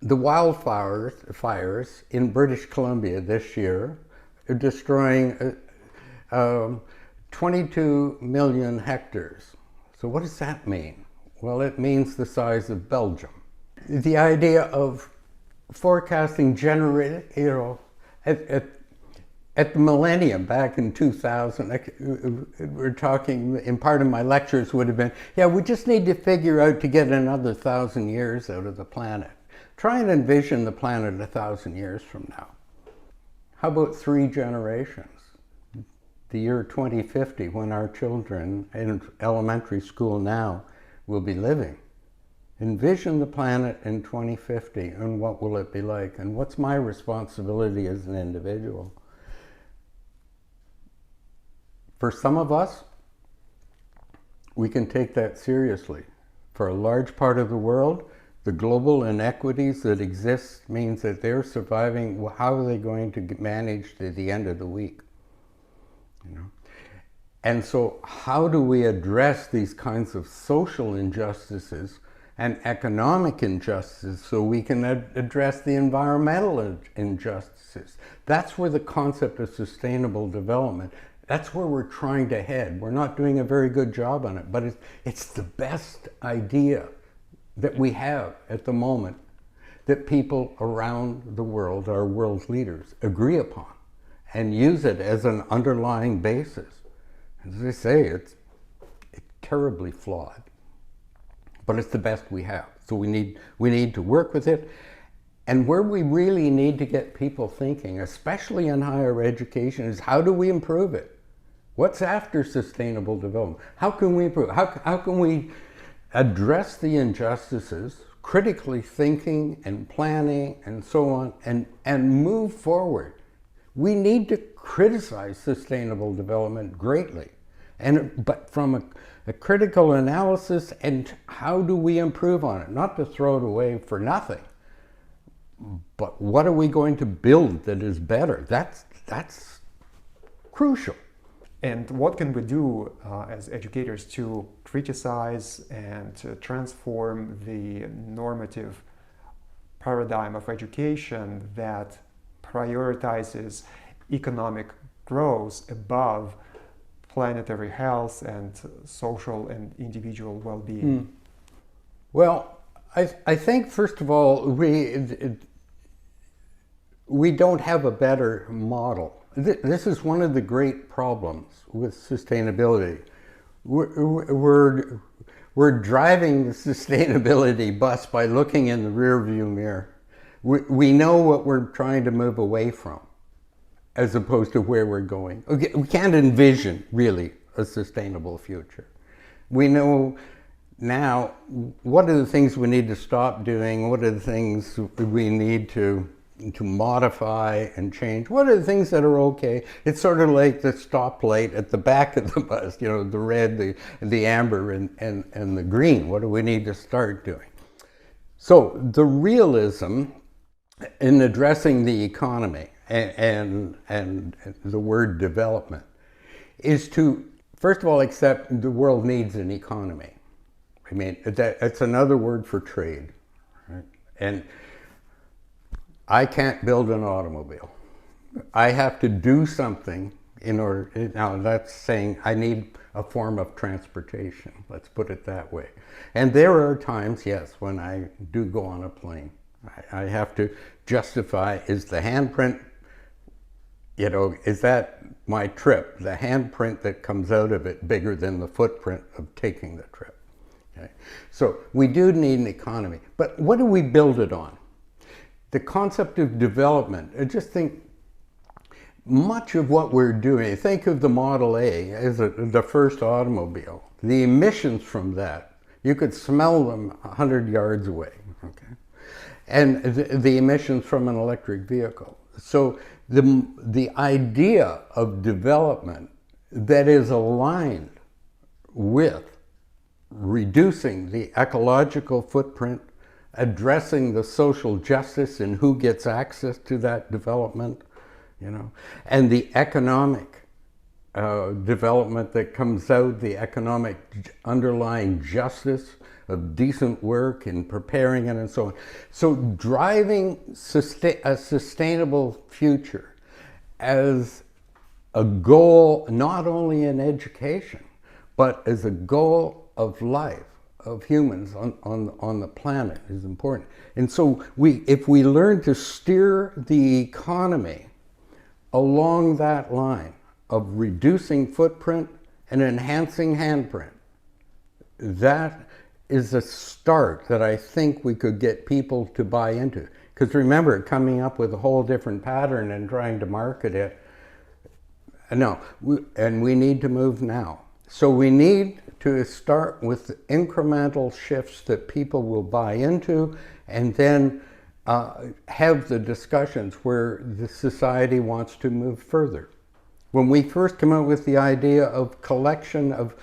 The wildfires in British Columbia this year are destroying 22 million hectares. So what does that mean? Well, it means the size of Belgium. The idea of forecasting at the millennium, back in 2000, we're talking, in part of my lectures would have been, we just need to figure out to get another 1,000 years out of the planet. Try and envision the planet 1,000 years from now. How about 3 generations? The year 2050, when our children in elementary school now will be living. Envision the planet in 2050 and what will it be like, and what's my responsibility as an individual? For some of us, we can take that seriously. For a large part of the world, the global inequities that exist means that they're surviving. How are they going to manage to the end of the week? And so how do we address these kinds of social injustices and economic injustices so we can address the environmental injustices. That's where the concept of sustainable development, that's where we're trying to head. We're not doing a very good job on it, but it's the best idea that we have at the moment that people around the world, our world leaders, agree upon and use it as an underlying basis. As I say, it's terribly flawed, but it's the best we have. So we need to work with it. And where we really need to get people thinking, especially in higher education, is how do we improve it? What's after sustainable development? How can we improve? How can we address the injustices, critically thinking and planning and so on, and move forward? We need to criticize sustainable development greatly, but from a critical analysis, and how do we improve on it? Not to throw it away for nothing, but what are we going to build that is better? That's crucial. And what can we do as educators to criticize and to transform the normative paradigm of education that prioritizes economic growth above planetary health and social and individual well-being? Well, I think, first of all, we don't have a better model. This is one of the great problems with sustainability. We're driving the sustainability bus by looking in the rearview mirror. We know what we're trying to move away from, as opposed to where we're going. We can't envision, really, a sustainable future. We know now what are the things we need to stop doing, what are the things we need to modify and change, what are the things that are okay. It's sort of like the stoplight at the back of the bus, the red, the amber, and the green. What do we need to start doing? So the realism in addressing the economy and the word development is to, first of all, accept the world needs an economy. I mean, it's another word for trade, right? And I can't build an automobile. I have to do something in order, now that's saying I need a form of transportation, let's put it that way. And there are times, yes, when I do go on a plane. I have to justify, is the handprint, is that my trip, the handprint that comes out of it, bigger than the footprint of taking the trip? Okay. So we do need an economy, but what do we build it on? The concept of development, I just think much of what we're doing, think of the Model A as the first automobile. The emissions from that, you could smell them 100 yards away, okay? And the emissions from an electric vehicle. So the idea of development that is aligned with reducing the ecological footprint, addressing the social justice and who gets access to that development, and the economic development that comes out, the economic underlying justice of decent work and preparing it and so on. So driving a sustainable future as a goal, not only in education, but as a goal of life, of humans on the planet is important. And so if we learn to steer the economy along that line of reducing footprint and enhancing handprint, that is a start that I think we could get people to buy into. Because remember, coming up with a whole different pattern and trying to market it, no, and we need to move now. So we need to start with incremental shifts that people will buy into, and then have the discussions where the society wants to move further. When we first came out with the idea of collection of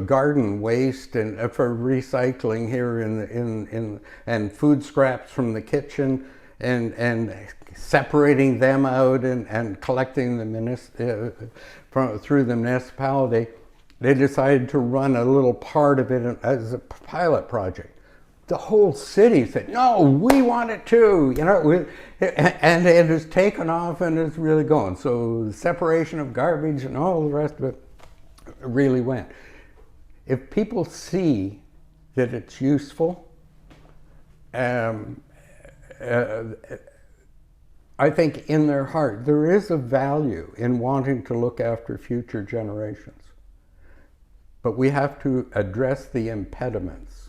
garden waste and for recycling here and food scraps from the kitchen and separating them out and collecting them through the municipality, They decided to run a little part of it as a pilot project. The whole city said, no, we want it too, you know, and it has taken off and it's really going. So separation of garbage and all the rest of it really went. If people see that it's useful, I think in their heart there is a value in wanting to look after future generations. But we have to address the impediments.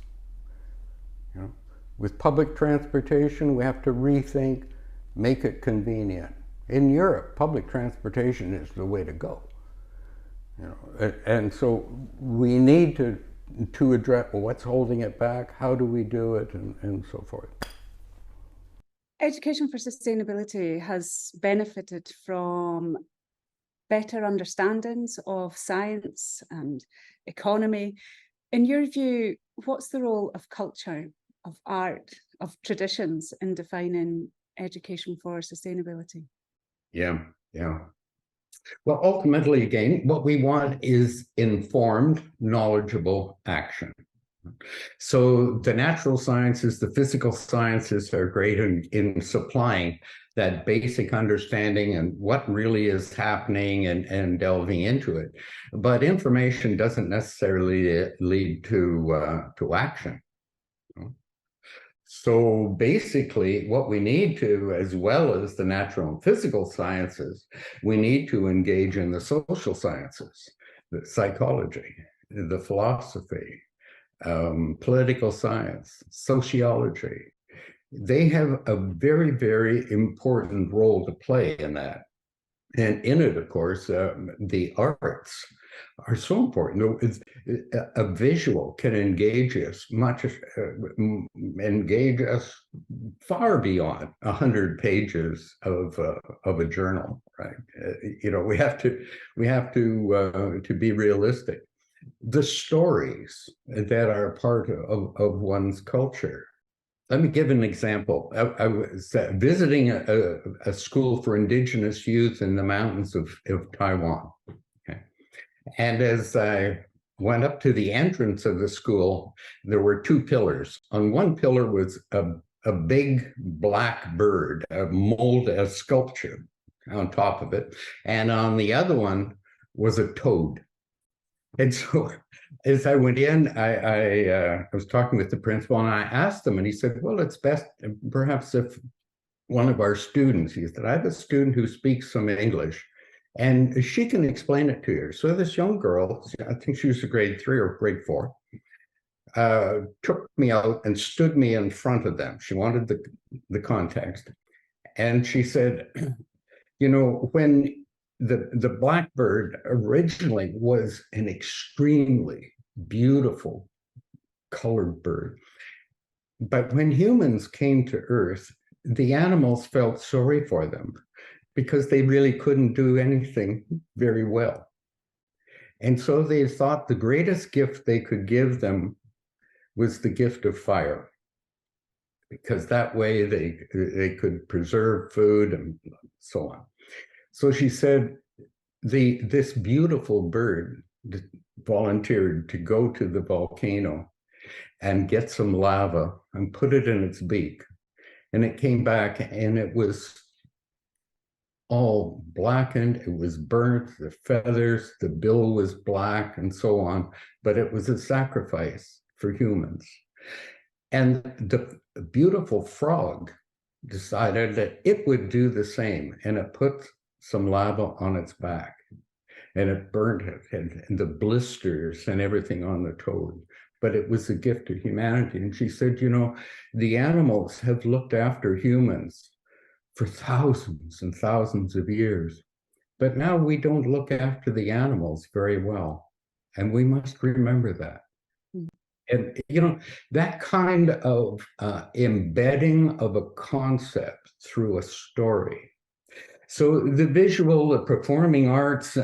You know, with public transportation, we have to rethink, make it convenient. In Europe, public transportation is the way to go. You know, and so we need to address what's holding it back, how do we do it, and so forth. Education for sustainability has benefited from better understandings of science and economy. In your view, what's the role of culture, of art, of traditions in defining education for sustainability? Yeah. Well, ultimately, again, what we want is informed, knowledgeable action. So the natural sciences, the physical sciences are great in supplying that basic understanding and what really is happening and delving into it. But information doesn't necessarily lead to action. So basically, what we need to, as well as the natural and physical sciences, we need to engage in the social sciences, the psychology, the philosophy, political science, sociology. They have a very, very important role to play in that. And in it, of course, the arts are so important. A visual can engage us engage us far beyond 100 pages of a journal, right? You know, we have to be realistic. The stories that are part of one's culture. Let me give an example. I was visiting a school for indigenous youth in the mountains of Taiwan. Okay. And as I went up to the entrance of the school, there were two pillars. On one pillar was a big black bird, a sculpture on top of it. And on the other one was a toad. And so as I went in, I was talking with the principal and I asked him, and he said, well, it's best perhaps if one of our students, he said, I have a student who speaks some English and she can explain it to you. So this young girl, I think she was a grade 3 or grade 4, took me out and stood me in front of them. She wanted the context. And she said, you know, when the blackbird originally was an extremely beautiful colored bird. But when humans came to Earth, the animals felt sorry for them because they really couldn't do anything very well. And so they thought the greatest gift they could give them was the gift of fire, because that way they could preserve food and so on. So she said, this beautiful bird volunteered to go to the volcano and get some lava and put it in its beak. And it came back and it was all blackened, it was burnt, the feathers, the bill was black and so on, but it was a sacrifice for humans. And the beautiful frog decided that it would do the same, and it put some lava on its back and it burned it and the blisters and everything on the toad. But it was a gift to humanity. And she said, you know, the animals have looked after humans for thousands and thousands of years, but now we don't look after the animals very well. And we must remember that. And, you know, that kind of embedding of a concept through a story. So the visual, the performing arts,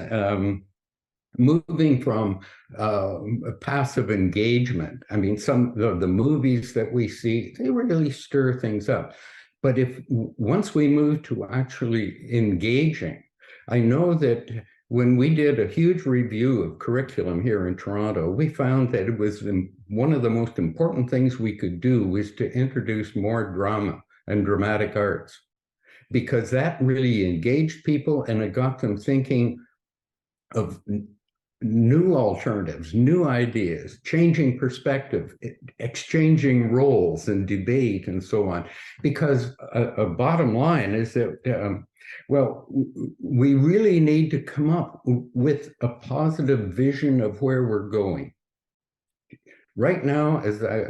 moving from passive engagement. I mean, some of the movies that we see, they really stir things up. But once we move to actually engaging, I know that when we did a huge review of curriculum here in Toronto, we found that it was one of the most important things we could do was to introduce more drama and dramatic arts, because that really engaged people and it got them thinking of new alternatives, new ideas, changing perspective, exchanging roles and debate and so on. Because a bottom line is that, well, we really need to come up with a positive vision of where we're going. Right now, as I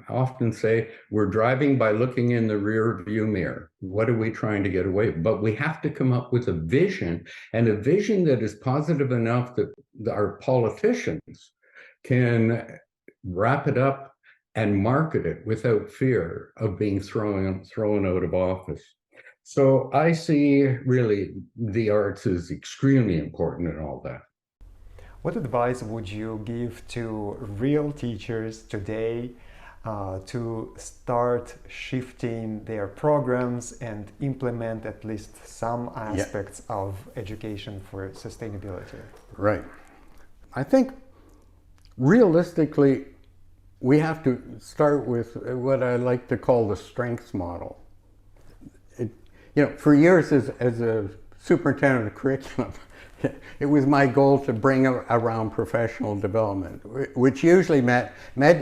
often say, we're driving by looking in the rear view mirror. What are we trying to get away? But we have to come up with a vision, and a vision that is positive enough that our politicians can wrap it up and market it without fear of being thrown out of office. So I see really the arts as extremely important in all that. What advice would you give to real teachers today to start shifting their programs and implement at least some aspects of education for sustainability? Right. I think realistically, we have to start with what I like to call the strengths model. For years as a superintendent of curriculum, it was my goal to bring around professional development, which usually meant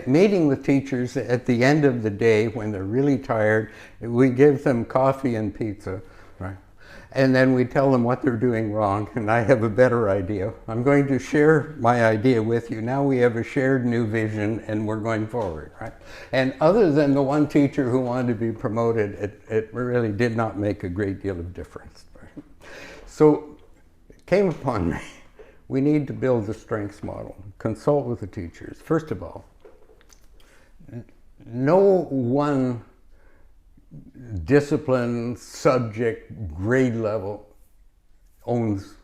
meeting with teachers at the end of the day when they're really tired. We give them coffee and pizza, right? And then we tell them what they're doing wrong, and I have a better idea. I'm going to share my idea with you. Now we have a shared new vision and we're going forward, right? And other than the one teacher who wanted to be promoted, it really did not make a great deal of difference, right? So came upon me, we need to build the strengths model, consult with the teachers. First of all, no one discipline, subject, grade level owns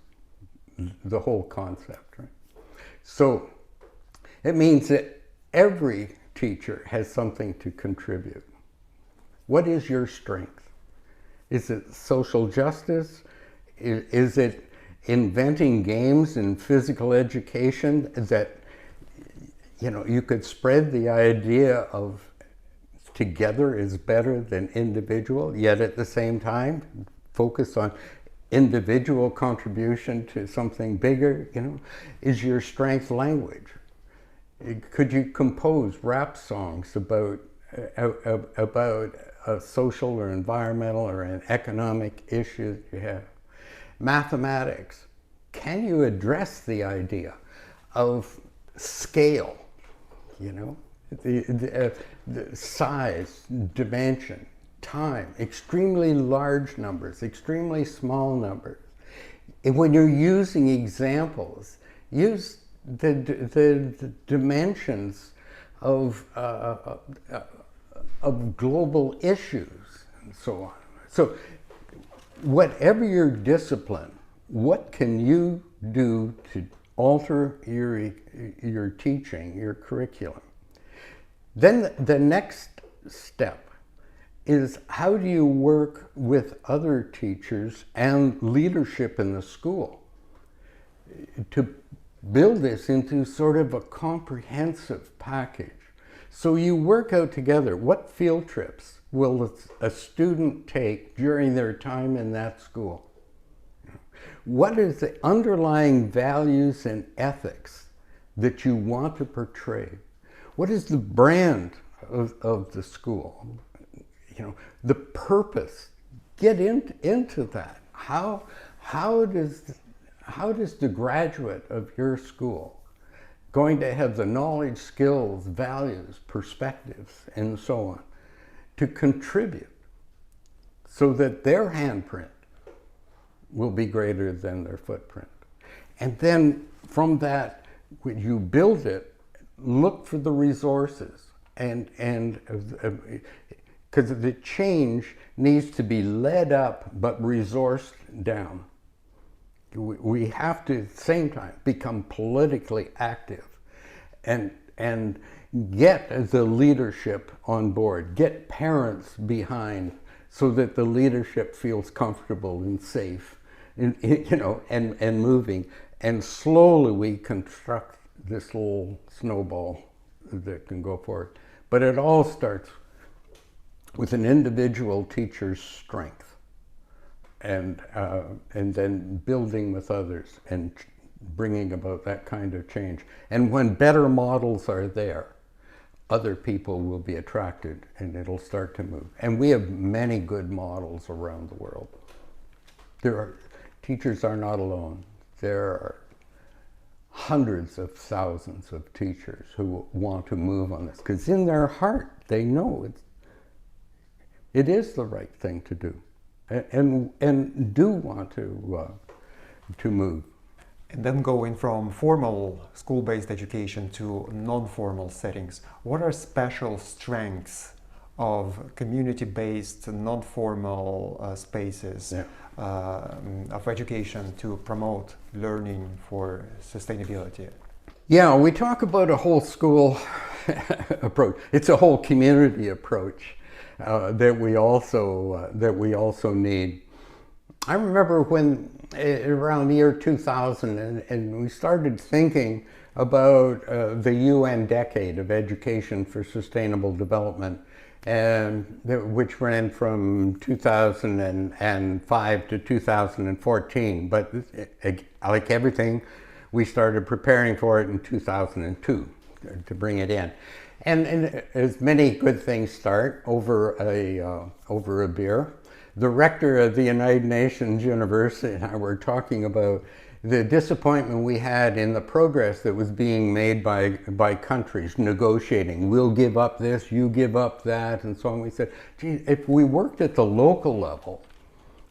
the whole concept, right? So it means that every teacher has something to contribute. What is your strength? Is it social justice? Is it inventing games in physical education that, you could spread the idea of together is better than individual, yet at the same time focus on individual contribution to something bigger? Is your strength language? Could you compose rap songs about a social or environmental or an economic issue that you have? Mathematics. Can you address the idea of scale? The size, dimension, time, extremely large numbers, extremely small numbers. And when you're using examples, use the dimensions of global issues and so on. So whatever your discipline, what can you do to alter your teaching, your curriculum? Then the next step is, how do you work with other teachers and leadership in the school to build this into sort of a comprehensive package? So you work out together, what field trips will a student take during their time in that school? What is the underlying values and ethics that you want to portray? What is the brand of the school? The purpose. Get into that. How does the graduate of your school going to have the knowledge, skills, values, perspectives, and so on to contribute so that their handprint will be greater than their footprint? And then from that, when you build it, look for the resources, and because the change needs to be led up but resourced down. We have to at the same time become politically active and get the leadership on board, get parents behind so that the leadership feels comfortable and safe and moving. And slowly we construct this little snowball that can go forward. But it all starts with an individual teacher's strength, and then building with others and bringing about that kind of change. And when better models are there, other people will be attracted and it'll start to move. And we have many good models around the world. Teachers are not alone. There are hundreds of thousands of teachers who want to move on this, because in their heart they know it is the right thing to do, and do want to move. And then going from formal school-based education to non-formal settings, what are special strengths of community-based non-formal spaces of education to promote learning for sustainability? Yeah, we talk about a whole school approach. It's a whole community approach that we also need. I remember when around the year 2000, and we started thinking about the UN Decade of Education for Sustainable Development, which ran from 2005 to 2014. But like everything, we started preparing for it in 2002 to bring it in. And as many good things start over a beer. The rector of the United Nations University and I were talking about the disappointment we had in the progress that was being made by countries negotiating. We'll give up this, you give up that, and so on. We said, gee, if we worked at the local level,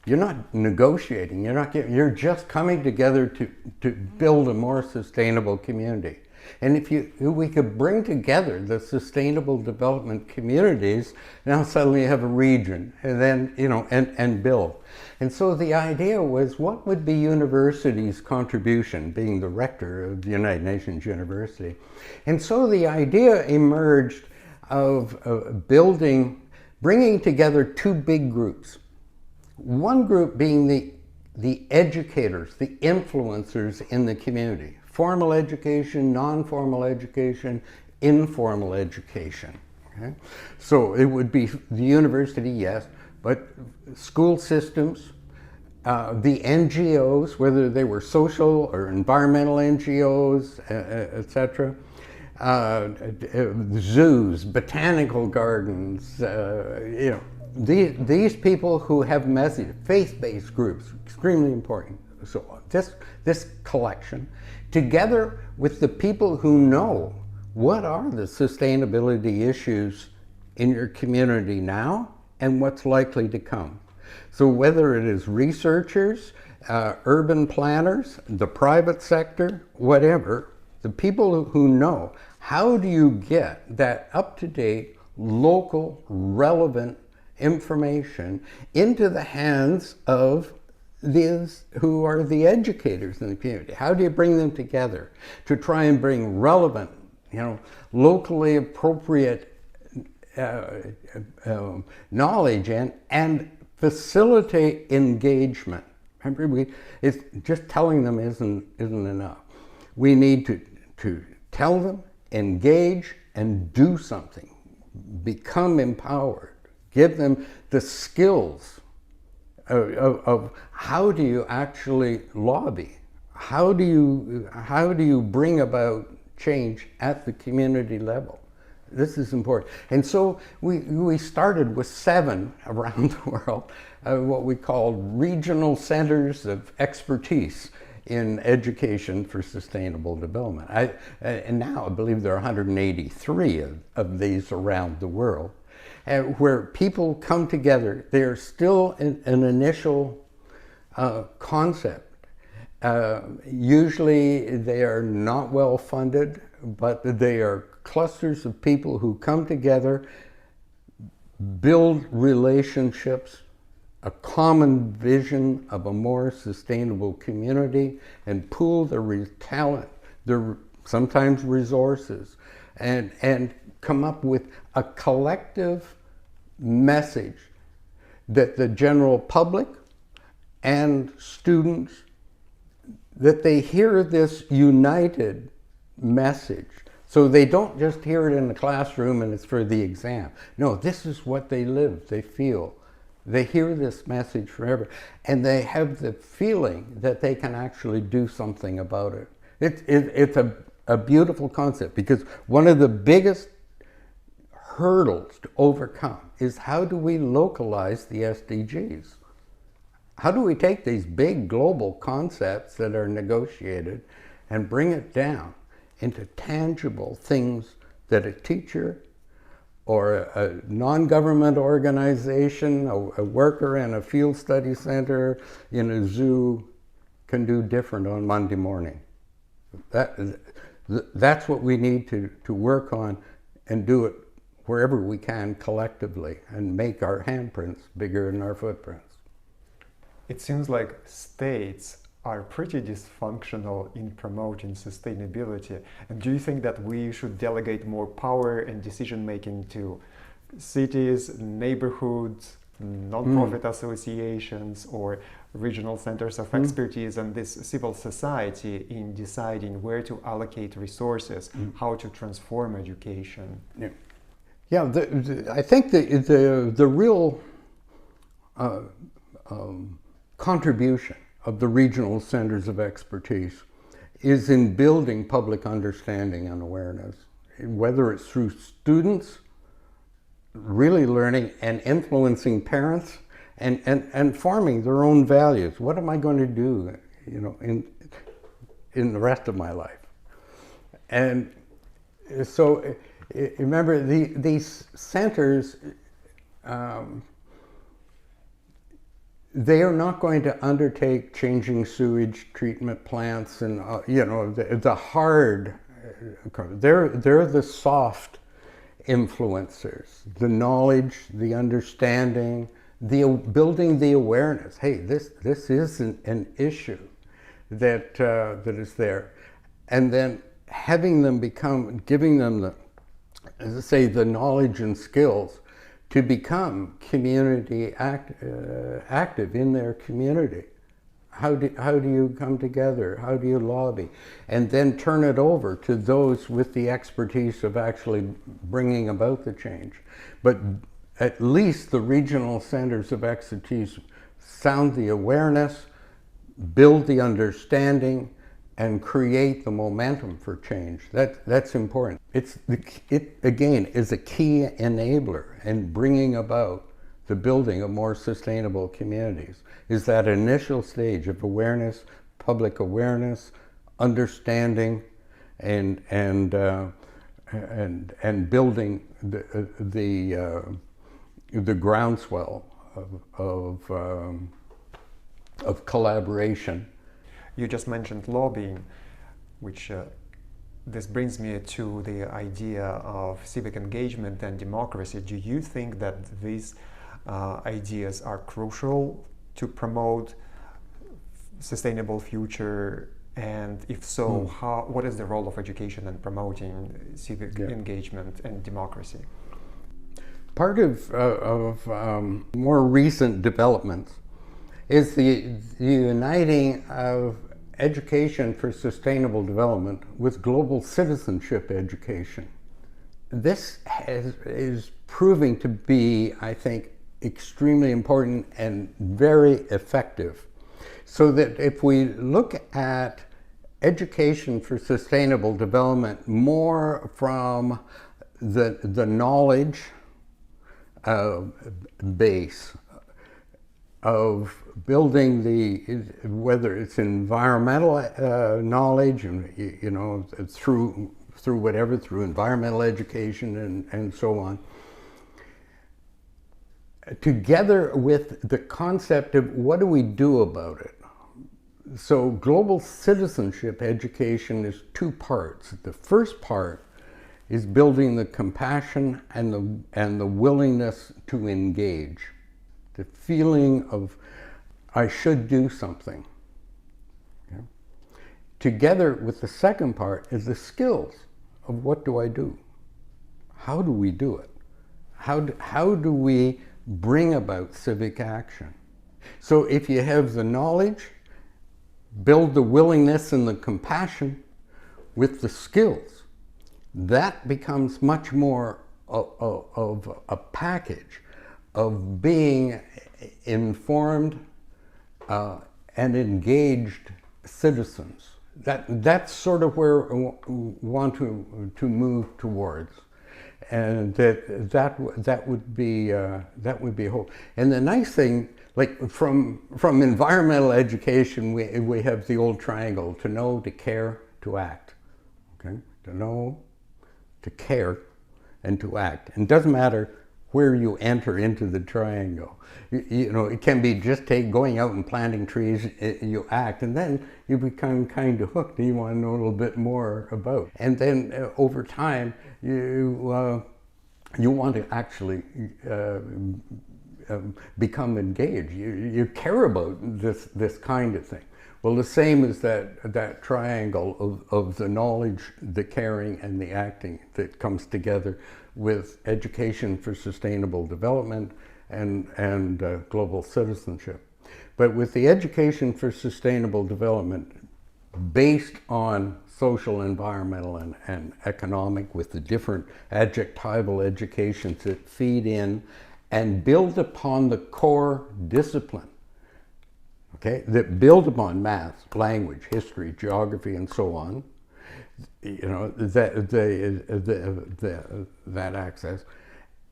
you're not negotiating, you're just coming together to build a more sustainable community. And if we could bring together the sustainable development communities, now suddenly you have a region, and then, and build. And so the idea was, what would be university's contribution, being the rector of the United Nations University? And so the idea emerged of bringing together two big groups. One group being the educators, the influencers in the community. Formal education, non-formal education, informal education. Okay? So it would be the university, yes, but school systems, the NGOs, whether they were social or environmental NGOs, etc., zoos, botanical gardens, these people who have message, faith-based groups, extremely important. So this collection, together with the people who know what are the sustainability issues in your community now and what's likely to come. So whether it is researchers, urban planners, the private sector, whatever, the people who know, how do you get that up-to-date, local, relevant information into the hands of these who are the educators in the community? How do you bring them together to try and bring relevant, locally appropriate knowledge in and facilitate engagement? Remember, it's just telling them isn't enough. We need to tell them, engage, and do something. Become empowered. Give them the skills of how do you actually lobby? How do you bring about change at the community level? This is important. And so we started with 7 around the world, what we called regional centers of expertise in education for sustainable development. And now I believe there are 183 of these around the world, where people come together. They're still an initial concept. Usually they are not well funded, but they are clusters of people who come together, build relationships, a common vision of a more sustainable community, and pool their talent, their sometimes resources, and come up with a collective message that the general public and students, that they hear this united message. So they don't just hear it in the classroom and it's for the exam. No, this is what they live, they feel. They hear this message forever, and they have the feeling that they can actually do something about it. It's a beautiful concept, because one of the biggest hurdles to overcome is, how do we localize the SDGs? How do we take these big global concepts that are negotiated and bring it down into tangible things that a teacher or a non-government organization, a worker in a field study center, in a zoo, can do different on Monday morning? That's what we need to work on, and do it wherever we can collectively, and make our handprints bigger than our footprints. It seems like states are pretty dysfunctional in promoting sustainability. And do you think that we should delegate more power and decision-making to cities, neighborhoods, non-profit associations, or regional centers of expertise, and this civil society in deciding where to allocate resources, how to transform education? Yeah, I think the real contribution of the regional centers of expertise is in building public understanding and awareness, whether it's through students really learning and influencing parents and forming their own values. What am I going to do, in the rest of my life? And so remember, these centers, they are not going to undertake changing sewage treatment plants and the hard. They're the soft influencers, the knowledge, the understanding, building the awareness. Hey, this isn't an issue that is there, and then having them giving them the knowledge and skills to become community active in their community. How do you come together? How do you lobby? And then turn it over to those with the expertise of actually bringing about the change. But at least the regional centers of expertise sound the awareness, build the understanding, and create the momentum for change. That's important. It again is a key enabler in bringing about the building of more sustainable communities, is that initial stage of awareness, public awareness, understanding, and building the groundswell of collaboration. You just mentioned lobbying, which this brings me to the idea of civic engagement and democracy. Do you think that these ideas are crucial to promote sustainable future? And if so, what is the role of education in promoting civic engagement and democracy? Part of more recent developments is the uniting of education for sustainable development with global citizenship education. This is proving to be, I think, extremely important and very effective. So that if we look at education for sustainable development more from the knowledge base of building whether it's environmental knowledge, and through environmental education and so on, together with the concept of what do we do about it. So global citizenship education is two parts. The first part is building the compassion and the willingness to engage. The feeling of, I should do something. Okay? Together with the second part is the skills of what do I do? How do we do it? How do we bring about civic action? So if you have the knowledge, build the willingness and the compassion with the skills, that becomes much more of a package of being informed and engaged citizens. That's sort of where we want to move towards, and that would be hope. And the nice thing, like from environmental education, we have the old triangle: to know, to care, to act. Okay, to know, to care, and to act. And it doesn't matter where you enter into the triangle. You know, it can be just going out and planting trees, you act, and then you become kind of hooked and you want to know a little bit more about. And then over time, you want to actually become engaged. You care about this kind of thing. Well, the same as that triangle of the knowledge, the caring, and the acting that comes together with education for sustainable development and global citizenship. But with the education for sustainable development based on social, environmental, and economic, with the different adjectival educations that feed in and build upon the core discipline, okay, that build upon math, language, history, geography, and so on, you know, that access.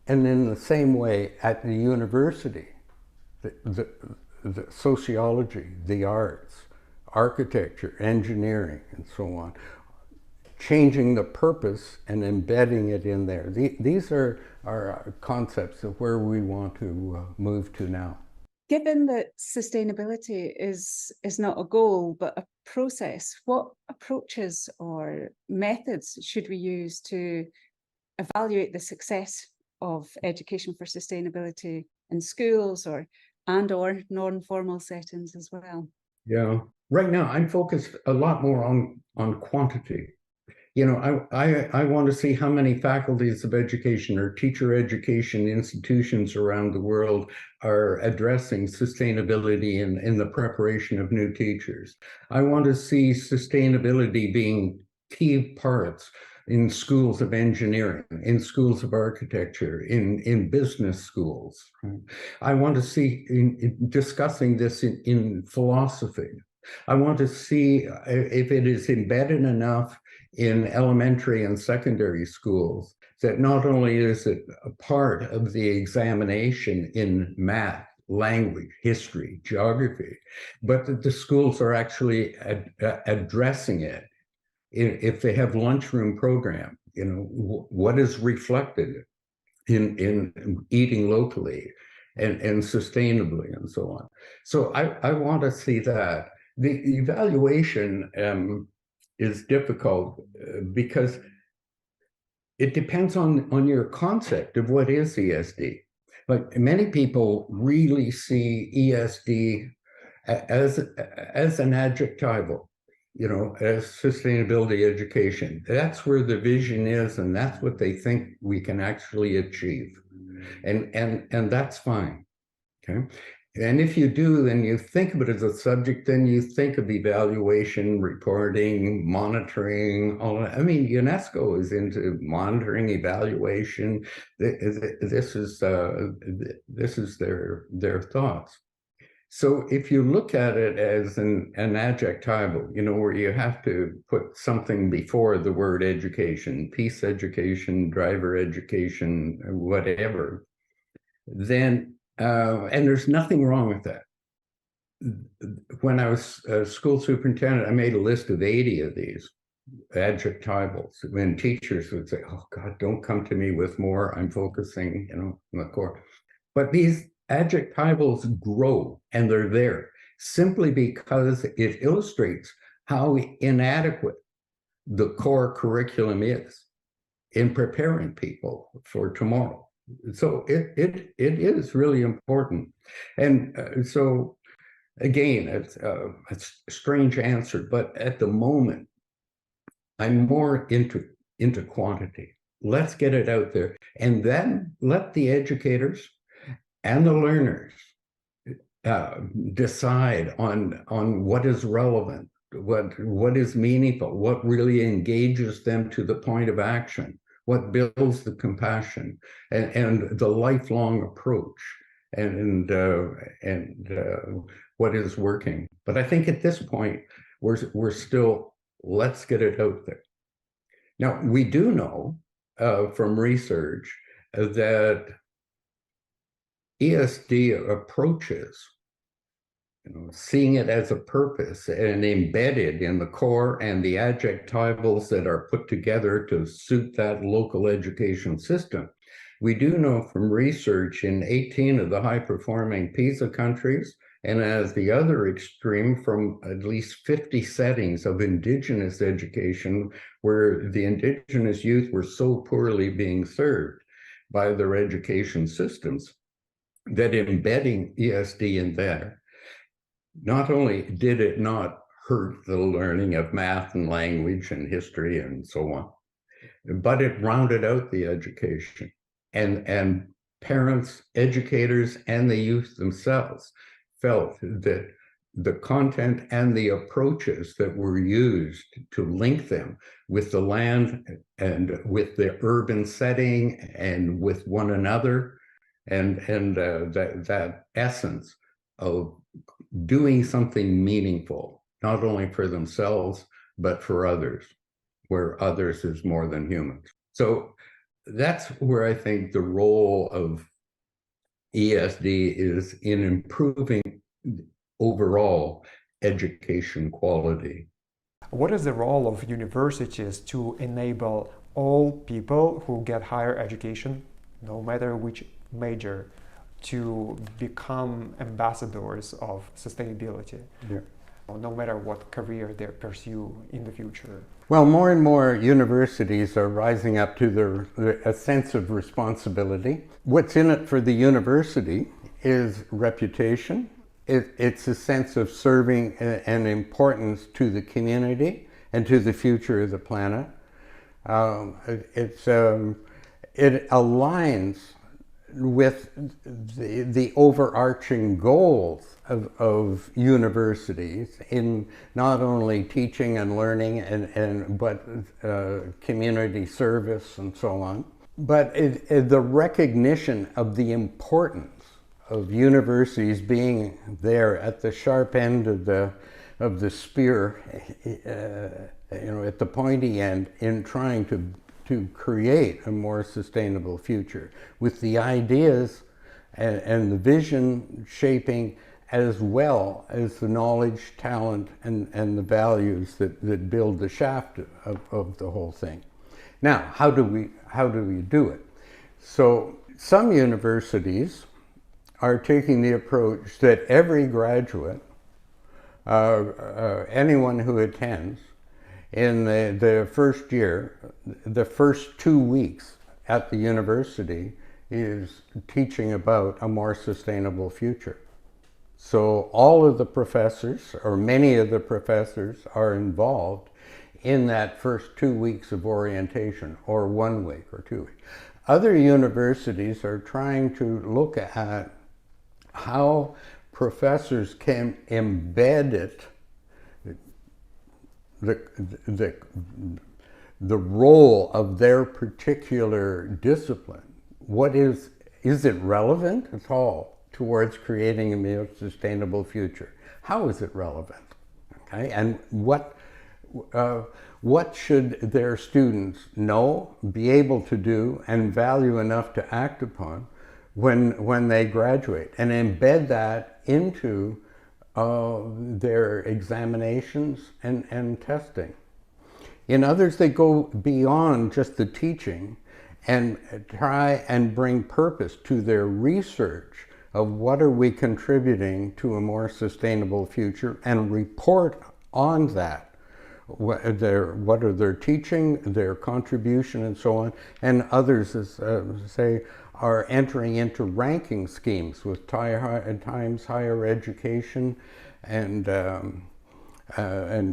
And in the same way, at the university, the sociology, the arts, architecture, engineering, and so on, changing the purpose and embedding it in there. These are concepts of where we want to move to now. Given that sustainability is not a goal, but a process, what approaches or methods should we use to evaluate the success of education for sustainability in schools or non-formal settings as well? Yeah, right now I'm focused a lot more on quantity. You know, I want to see how many faculties of education or teacher education institutions around the world are addressing sustainability in the preparation of new teachers. I want to see sustainability being key parts in schools of engineering, in schools of architecture, in business schools. I want to see in discussing this in philosophy. I want to see if it is embedded enough in elementary and secondary schools that not only is it a part of the examination in math, language, history, geography, but that the schools are actually addressing it. If they have lunchroom program, you know, what is reflected in eating locally and sustainably and so on. So I want to see that. The evaluation is difficult because it depends on your concept of what is ESD. But many people really see ESD as an adjectival, you know, as sustainability education. That's where the vision is, and that's what they think we can actually achieve. And that's fine, okay? And if you do, then you think of it as a subject, then you think of evaluation, reporting, monitoring, all that. I mean, UNESCO is into monitoring, evaluation. This is their thoughts. So if you look at it as an adjectival, you know, where you have to put something before the word education, peace education, driver education, whatever, then and there's nothing wrong with that. When I was a school superintendent, I made a list of 80 of these adjectivals. When teachers would say, "Oh God, don't come to me with more. I'm focusing, you know, on the core." But these adjectivals grow, and they're there simply because it illustrates how inadequate the core curriculum is in preparing people for tomorrow. So it is really important. And so again, it's a strange answer, but at the moment, I'm more into quantity. Let's get it out there, and then let the educators and the learners decide on what is relevant, what is meaningful, what really engages them to the point of action, what builds the compassion and the lifelong approach, and what is working. But I think at this point we're still, let's get it out there. Now, we do know from research that ESD approaches, seeing it as a purpose and embedded in the core and the adjectivals that are put together to suit that local education system. We do know from research in 18 of the high-performing PISA countries, and as the other extreme, from at least 50 settings of indigenous education where the indigenous youth were so poorly being served by their education systems, that embedding ESD in there, not only did it not hurt the learning of math and language and history and so on, but it rounded out the education. And parents, educators, and the youth themselves felt that the content and the approaches that were used to link them with the land and with the urban setting and with one another, and that essence of doing something meaningful, not only for themselves, but for others, where others is more than humans. So that's where I think the role of ESD is in improving overall education quality. What is the role of universities to enable all people who get higher education, no matter which major, to become ambassadors of sustainability, no matter what career they pursue in the future? Well, more and more universities are rising up to a sense of responsibility. What's in it for the university is reputation. It's a sense of serving an importance to the community and to the future of the planet. It aligns with the overarching goals of universities in not only teaching and learning but community service and so on, but the recognition of the importance of universities being there at the sharp end of the spear, at the pointy end, in trying to create a more sustainable future with the ideas and the vision shaping, as well as the knowledge, talent, and the values that build the shaft of the whole thing. Now, how do we do it? So some universities are taking the approach that every graduate, anyone who attends, in the first year, the first 2 weeks at the university is teaching about a more sustainable future. So all of the professors, or many of the professors, are involved in that first 2 weeks of orientation, or 1 week or 2 weeks. Other universities are trying to look at how professors can embed it, the role of their particular discipline. Is it relevant at all towards creating a more sustainable future? How is it relevant? Okay, and what should their students know, be able to do, and value enough to act upon when they graduate, and embed that into their examinations and testing. In others, they go beyond just the teaching and try and bring purpose to their research of what are we contributing to a more sustainable future, and report on that. What are their teaching, their contribution, and so on. And others, say, are entering into ranking schemes with Times Higher Education and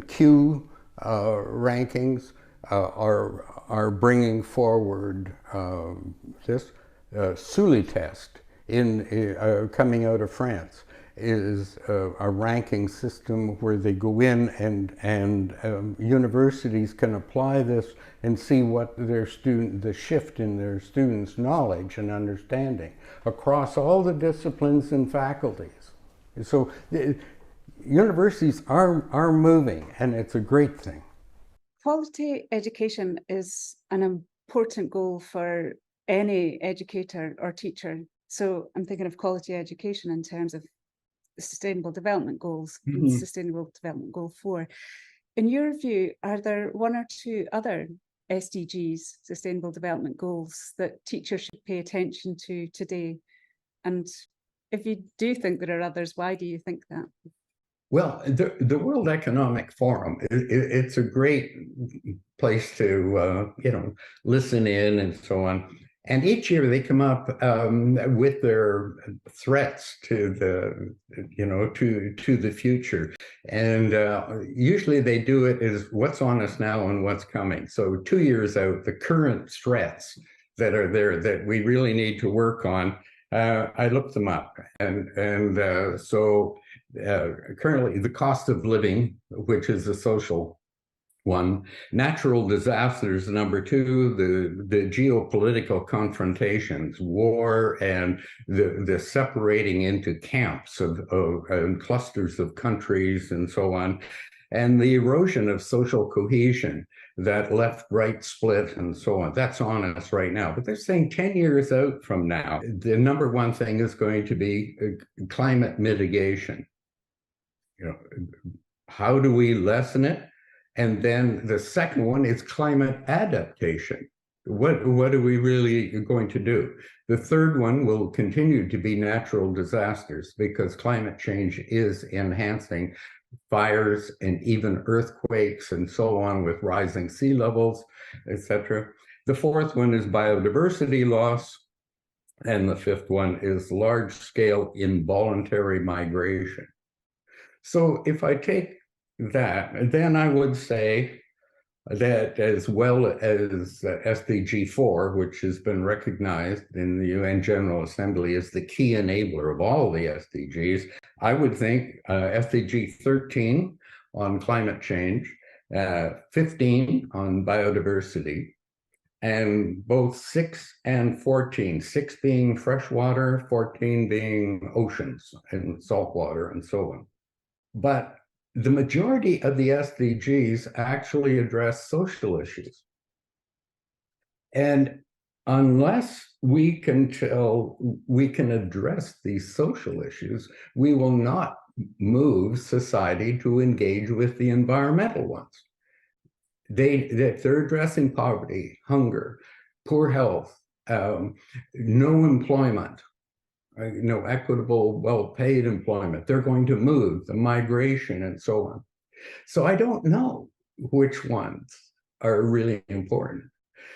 Q rankings are bringing forward this Sully test coming out of France, is a ranking system where they go in and universities can apply this and see what the shift in their students' knowledge and understanding across all the disciplines and faculties. So universities are moving, and it's a great thing. Quality education is an important goal for any educator or teacher. So I'm thinking of quality education in terms of the Sustainable Development Goals, and Sustainable Development Goal 4. In your view, are there one or two other SDGs, Sustainable Development Goals, that teachers should pay attention to today? And if you do think there are others, why do you think that? Well, the World Economic Forum, it's a great place to, listen in and so on. And each year they come up with their threats to the future. And usually they do it as what's on us now and what's coming. So 2 years out, the current threats that are there that we really need to work on, I looked them up. And so currently the cost of living, which is a social one, natural disasters, number 2, the geopolitical confrontations, war, and the separating into camps and clusters of countries and so on, and the erosion of social cohesion, that left-right split and so on. That's on us right now. But they're saying 10 years out from now, the number one thing is going to be climate mitigation. How do we lessen it? And then the second one is climate adaptation. What are we really going to do? The third one will continue to be natural disasters, because climate change is enhancing fires and even earthquakes and so on, with rising sea levels, etc. The fourth one is biodiversity loss. And the fifth one is large-scale involuntary migration. So if I take that, then I would say that, as well as SDG 4, which has been recognized in the UN General Assembly as the key enabler of all the SDGs, I would think SDG 13 on climate change, 15 on biodiversity, and both 6 and 14, 6 being freshwater, 14 being oceans and saltwater and so on. But the majority of the SDGs actually address social issues. And unless we can address these social issues, we will not move society to engage with the environmental ones. They're addressing poverty, hunger, poor health, no employment, equitable, well-paid employment. They're going to move, the migration and so on. So I don't know which ones are really important.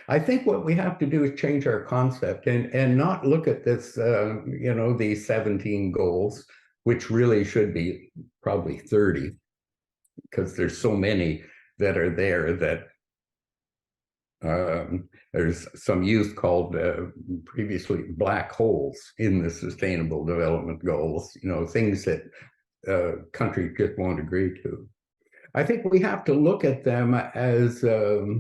I think what we have to do is change our concept and not look at this, these 17 goals, which really should be probably 30, because there's so many that are there that there's some youth called previously black holes in the Sustainable Development Goals, things that countries just won't agree to. I think we have to look at them as a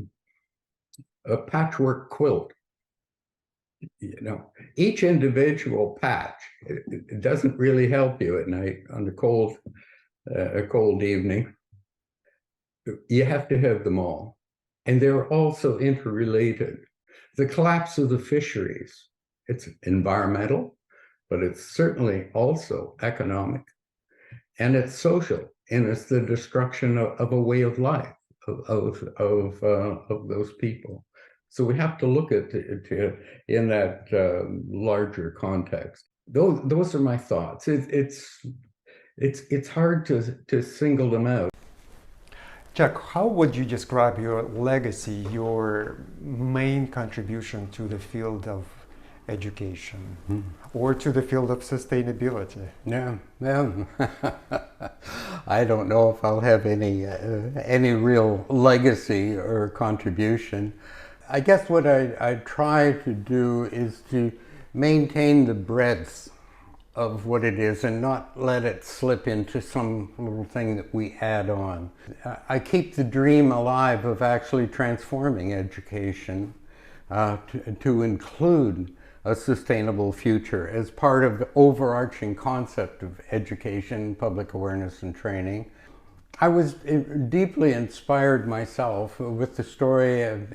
patchwork quilt. Each individual patch, it doesn't really help you at night on a cold evening. You have to have them all. And they're also interrelated. The collapse of the fisheries, it's environmental, but it's certainly also economic, and it's social, and it's the destruction of a way of life of those people. So we have to look at it in that larger context. Those are my thoughts. It's hard to single them out. Jack, how would you describe your legacy, your main contribution to the field of education or to the field of sustainability? Yeah, I don't know if I'll have any real legacy or contribution. I guess what I try to do is to maintain the breadth of what it is and not let it slip into some little thing that we add on. I keep the dream alive of actually transforming education to include a sustainable future as part of the overarching concept of education, public awareness, and training. I was deeply inspired myself with the story of,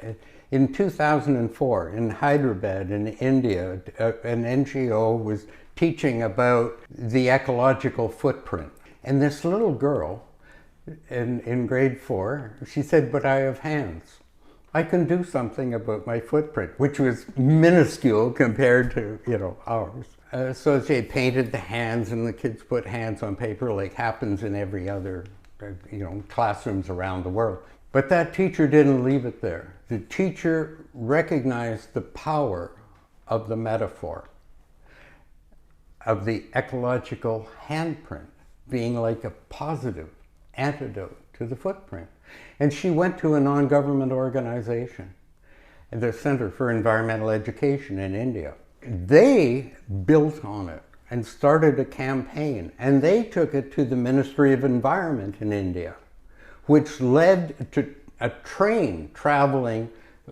in 2004 in Hyderabad in India, an NGO was teaching about the ecological footprint. And this little girl in grade 4, she said, "But I have hands. I can do something about my footprint," which was minuscule compared to, ours. So she painted the hands, and the kids put hands on paper like happens in every other, classrooms around the world. But that teacher didn't leave it there. The teacher recognized the power of the metaphor, of the ecological handprint being like a positive antidote to the footprint. And she went to a non-government organization, the Center for Environmental Education in India. They built on it and started a campaign, and they took it to the Ministry of Environment in India, which led to a train traveling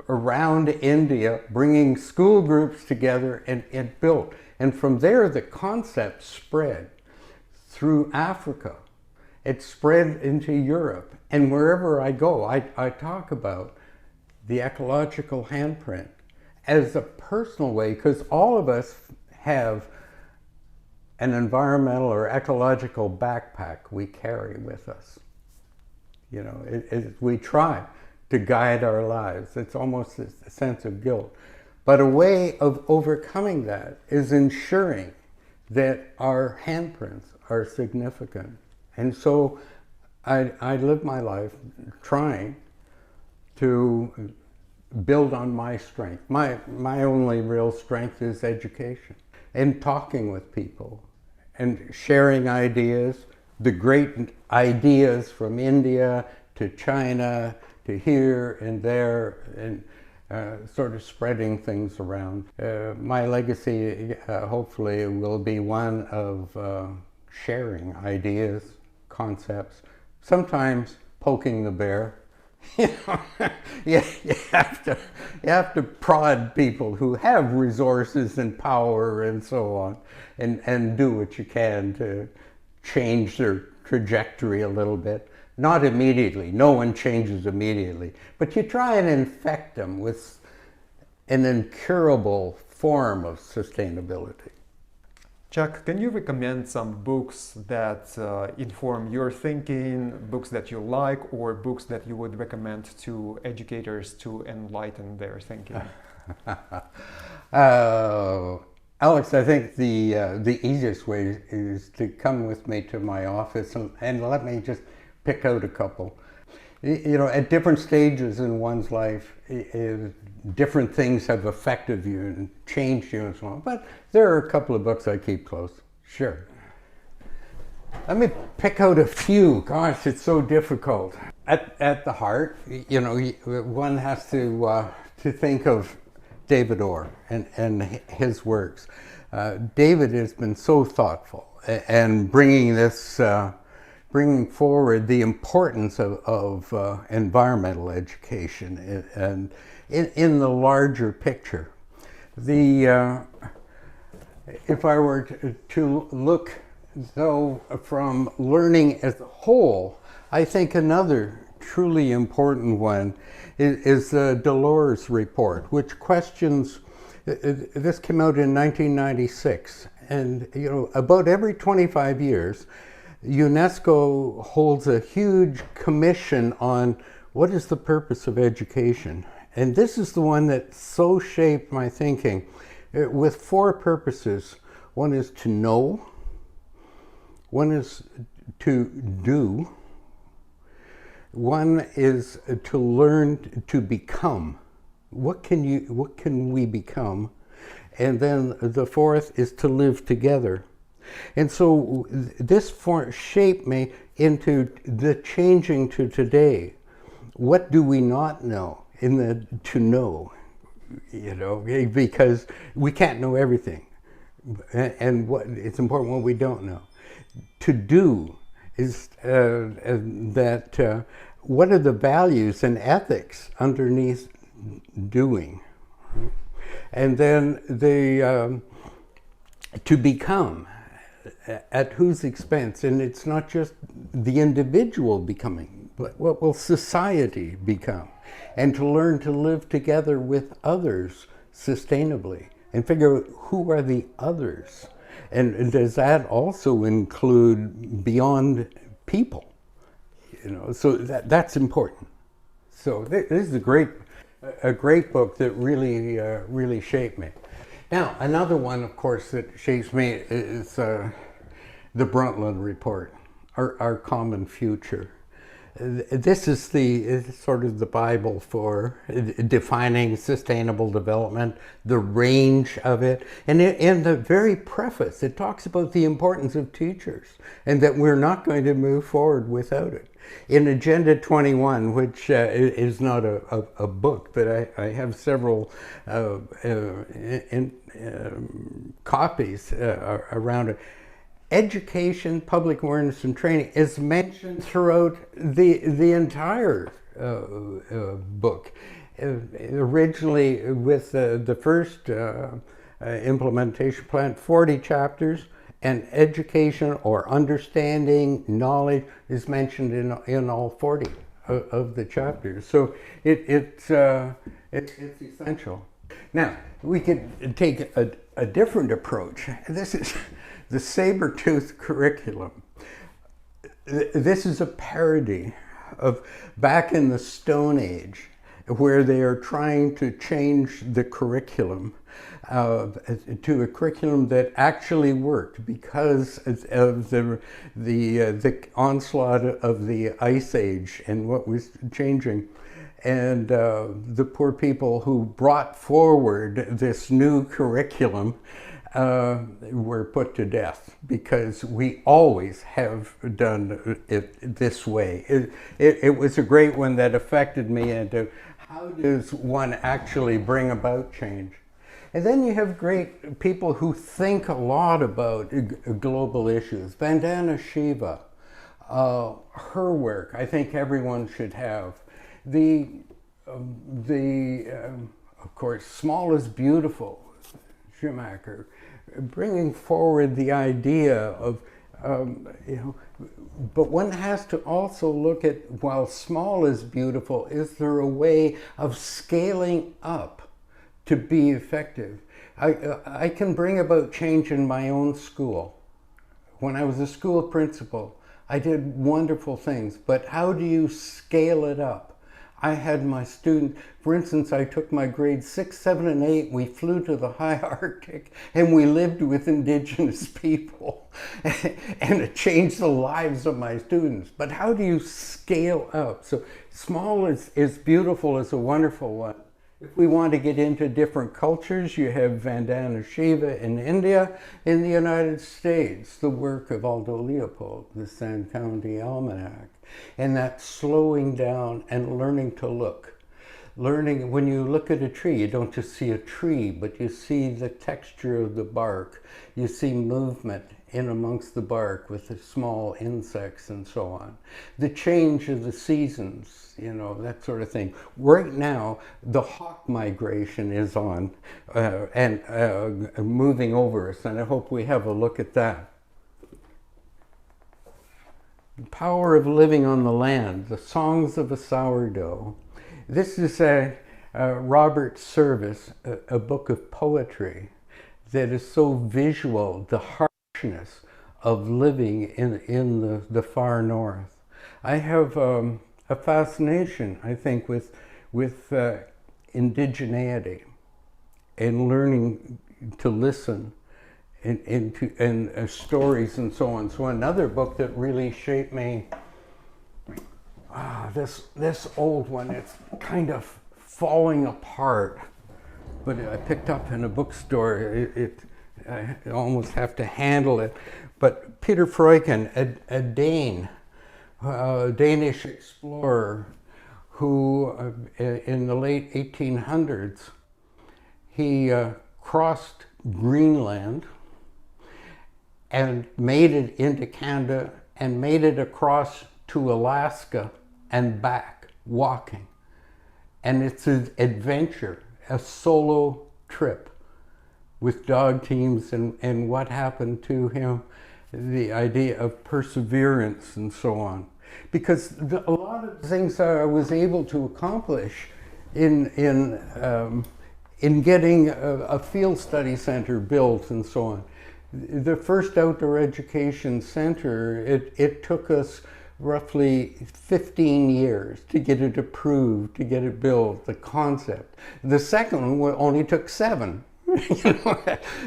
around India, bringing school groups together, and it built. And from there, the concept spread through Africa. It spread into Europe. And wherever I go, I talk about the ecological handprint as a personal way, because all of us have an environmental or ecological backpack we carry with us. We try to guide our lives. It's almost a sense of guilt. But a way of overcoming that is ensuring that our handprints are significant. And so I live my life trying to build on my strength. My only real strength is education and talking with people and sharing ideas, the great ideas from India to China to here and there, and sort of spreading things around. My legacy hopefully will be one of sharing ideas, concepts, sometimes poking the bear. You have to prod people who have resources and power and so on, and do what you can to change their trajectory a little bit. Not immediately, no one changes immediately, but you try and infect them with an incurable form of sustainability. Chuck, can you recommend some books that inform your thinking, books that you like, or books that you would recommend to educators to enlighten their thinking? Alex, I think the easiest way is to come with me to my office and let me just pick out a couple. At different stages in one's life, different things have affected you and changed you and so on. But there are a couple of books I keep close. Sure. Let me pick out a few. Gosh, it's so difficult. At the heart, one has to think of David Orr and his works. David has been so thoughtful and bringing forward the importance of environmental education and in the larger picture. If I were to look though from learning as a whole, I think another truly important one is the Delors report, which questions. This came out in 1996, and about every 25 years. UNESCO holds a huge commission on what is the purpose of education. And this is the one that so shaped my thinking with 4 purposes. One is to know, one is to do, one is to learn to become. What can we become? And then the 4th is to live together. And so this shaped me into the changing to today. What do we not know in the to know? Because we can't know everything. and what it's important what we don't know. To do is that what are the values and ethics underneath doing, and then the to become, at whose expense? And it's not just the individual becoming, but what will society become? And to learn to live together with others sustainably and figure out who are the others. And does that also include beyond people? You know, so that's important. So this is a great book that really really shaped me. Now, another one, of course, that shapes me is the Brundtland Report, Our Common Future. This is sort of the Bible for defining sustainable development, the range of it. And in the very preface, it talks about the importance of teachers and that we're not going to move forward without it. In Agenda 21, which is not a book, but I have several copies around it. Education, public awareness, and training is mentioned throughout the entire book. Originally, with the first implementation plan, 40 chapters, and education or understanding, knowledge is mentioned in all 40 of the chapters. So it's essential. Now, we could take a different approach. This is the saber-tooth curriculum. This is a parody of back in the Stone Age, where they are trying to change the curriculum to a curriculum that actually worked because of the onslaught of the Ice Age and what was changing. And the poor people who brought forward this new curriculum were put to death because we always have done it this way. It was a great one that affected me into how does one actually bring about change. And then you have great people who think a lot about global issues. Vandana Shiva, her work, I think everyone should have. Of course, Small is Beautiful, Schumacher, bringing forward the idea of, but one has to also look at, while small is beautiful, is there a way of scaling up to be effective? I can bring about change in my own school. When I was a school principal, I did wonderful things, but how do you scale it up? I had my student, for instance, I took my grades 6, 7, and 8, we flew to the high Arctic and we lived with indigenous people and it changed the lives of my students. But how do you scale up? So Small is Beautiful is a wonderful one. If we want to get into different cultures, you have Vandana Shiva in India. In the United States, the work of Aldo Leopold, the San County Almanac, and that slowing down and learning to look. Learning, when you look at a tree, you don't just see a tree, but you see the texture of the bark. You see movement in amongst the bark with the small insects and so on. The change of the seasons, you know, that sort of thing. Right now, the hawk migration is on and moving over us, and I hope we have a look at that. The Power of Living on the Land, The Songs of a Sourdough. This is Robert Service, a book of poetry that is so visual, the harshness of living in the far north. I have a fascination, I think, with indigeneity and learning to listen and stories and so on. So another book that really shaped me, this old one, it's kind of falling apart, but I picked up in a bookstore. I almost have to handle it. But Peter Freuchen, a Dane, a Danish explorer who in the late 1800s, he crossed Greenland and made it into Canada and made it across to Alaska and back walking. And it's an adventure, a solo trip with dog teams, and what happened to him, the idea of perseverance and so on. Because a lot of things I was able to accomplish in getting a field study center built and so on. The first outdoor education center, it took us roughly 15 years to get it approved, to get it built, the concept. The second one only took 7.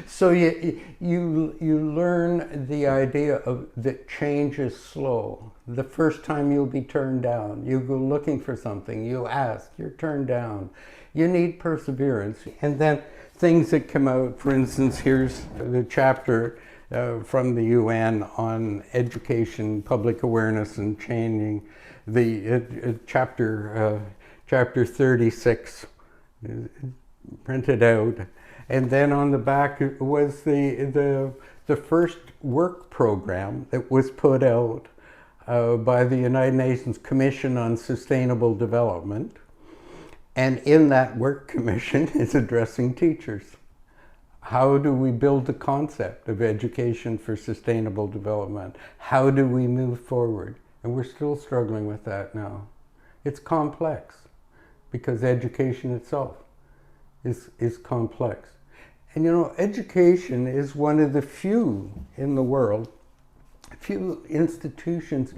So you learn the idea of that change is slow. The first time you'll be turned down. You go looking for something, you ask, you're turned down. You need perseverance. And then things that come out, for instance, here's the chapter from the UN on education, public awareness and changing. The chapter 36 printed out. And then on the back was the first work program that was put out by the United Nations Commission on Sustainable Development. And in that work commission is addressing teachers. How do we build the concept of education for sustainable development? How do we move forward? And we're still struggling with that now. It's complex because education itself is complex. And you know, education is one of the few in the world, few institutions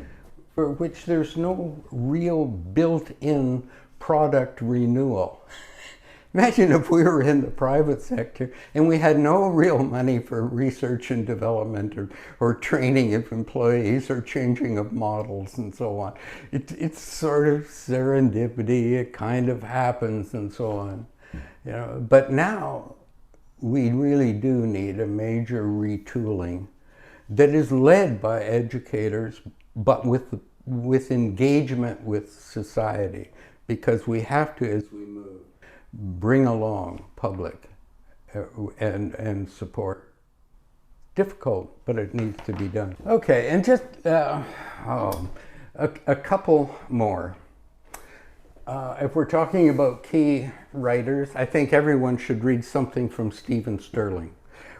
for which there's no real built-in product renewal. Imagine if we were in the private sector and we had no real money for research and development or training of employees or changing of models and so on. It's sort of serendipity, it kind of happens and so on. You know, but now we really do need a major retooling that is led by educators, but with engagement with society, because we have to, as we move, bring along public and support. Difficult, but it needs to be done. Okay, and just a couple more. If we're talking about key writers, I think everyone should read something from Stephen Sterling,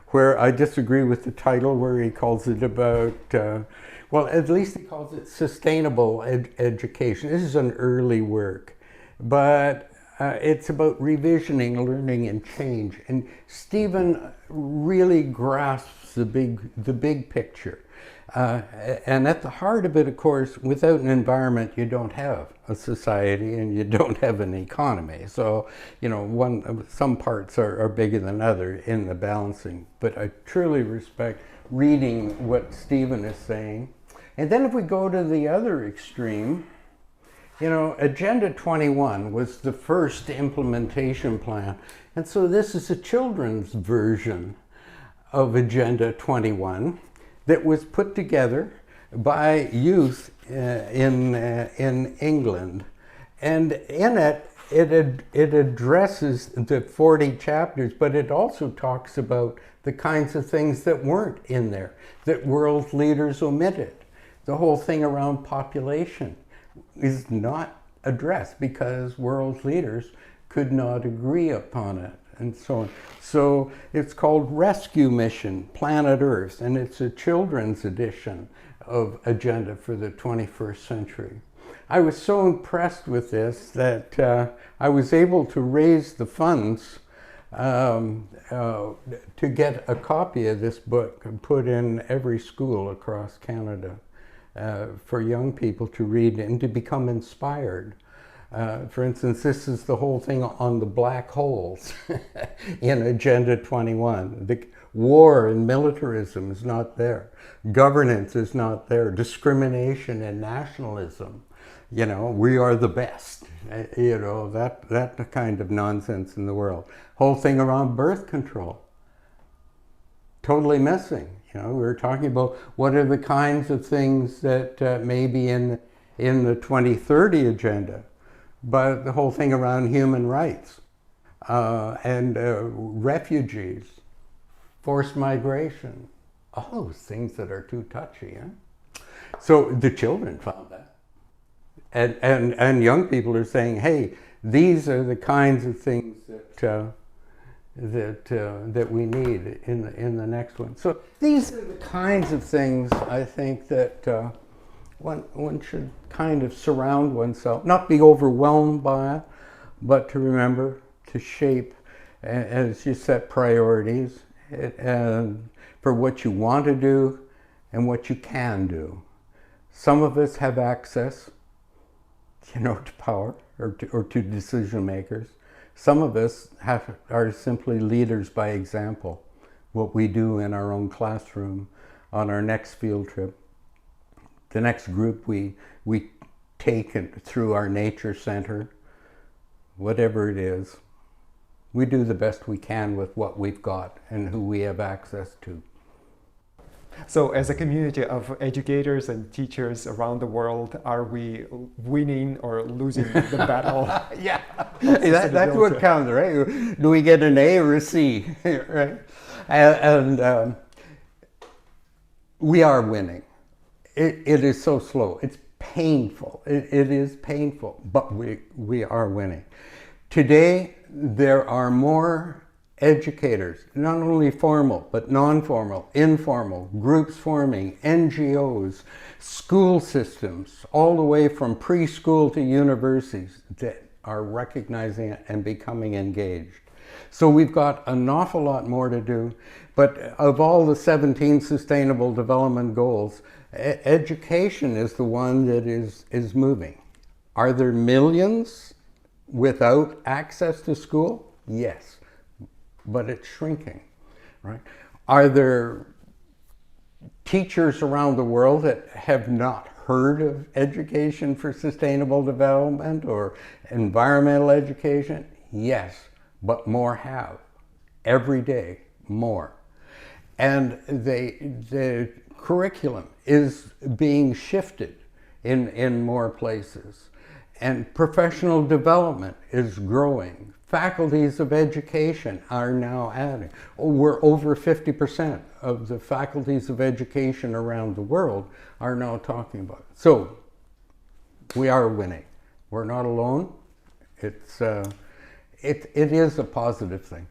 where I disagree with the title, where he calls it about, well, at least he calls it sustainable education. This is an early work, but it's about revisioning, learning, and change. And Stephen really grasps the big picture. And at the heart of it, of course, without an environment, you don't have a society and you don't have an economy. So, you know, some parts are bigger than others in the balancing. But I truly respect reading what Stephen is saying. And then if we go to the other extreme, you know, Agenda 21 was the first implementation plan. And so this is a children's version of Agenda 21 that was put together by youth in England. And in it, it addresses the 40 chapters, but it also talks about the kinds of things that weren't in there, that world leaders omitted. The whole thing around population is not addressed because world leaders could not agree upon it, and so on. So it's called Rescue Mission, Planet Earth, and it's a children's edition of Agenda for the 21st Century. I was so impressed with this that I was able to raise the funds to get a copy of this book and put in every school across Canada for young people to read and to become inspired. For instance, this is the whole thing on the black holes in Agenda 21. The war and militarism is not there. Governance is not there. Discrimination and nationalism. You know, we are the best. You know, that kind of nonsense in the world. Whole thing around birth control. Totally missing. You know, we were talking about what are the kinds of things that may be in the 2030 agenda. But the whole thing around human rights and refugees, forced migration, all those things that are too touchy. So the children found that. And young people are saying, hey, these are the kinds of things that we need in the next one. So these are the kinds of things I think that one should kind of surround oneself, not be overwhelmed by it, but to remember to shape as you set priorities and for what you want to do and what you can do. Some of us have access, to power or to decision makers. Some of us are simply leaders by example. What we do in our own classroom, on our next field trip, the next group we take through our nature center, whatever it is, we do the best we can with what we've got and who we have access to. So as a community of educators and teachers around the world, are we winning or losing the battle? Yeah, that's what counts, right? Do we get an A or a C, right? And we are winning. It is so slow. It's painful. It is painful, but we are winning. Today, there are more educators, not only formal, but non-formal, informal, groups forming, NGOs, school systems, all the way from preschool to universities that are recognizing it and becoming engaged. So we've got an awful lot more to do, but of all the 17 Sustainable Development Goals, education is the one that is moving. Are there millions without access to school? Yes. But it's shrinking, right? Are there teachers around the world that have not heard of education for sustainable development or environmental education? Yes, but more have. Every day, more. And the curriculum is being shifted in more places. And professional development is growing. Faculties of education are now adding. We're over 50% of the faculties of education around the world are now talking about it. So we are winning. We're not alone. It is a positive thing.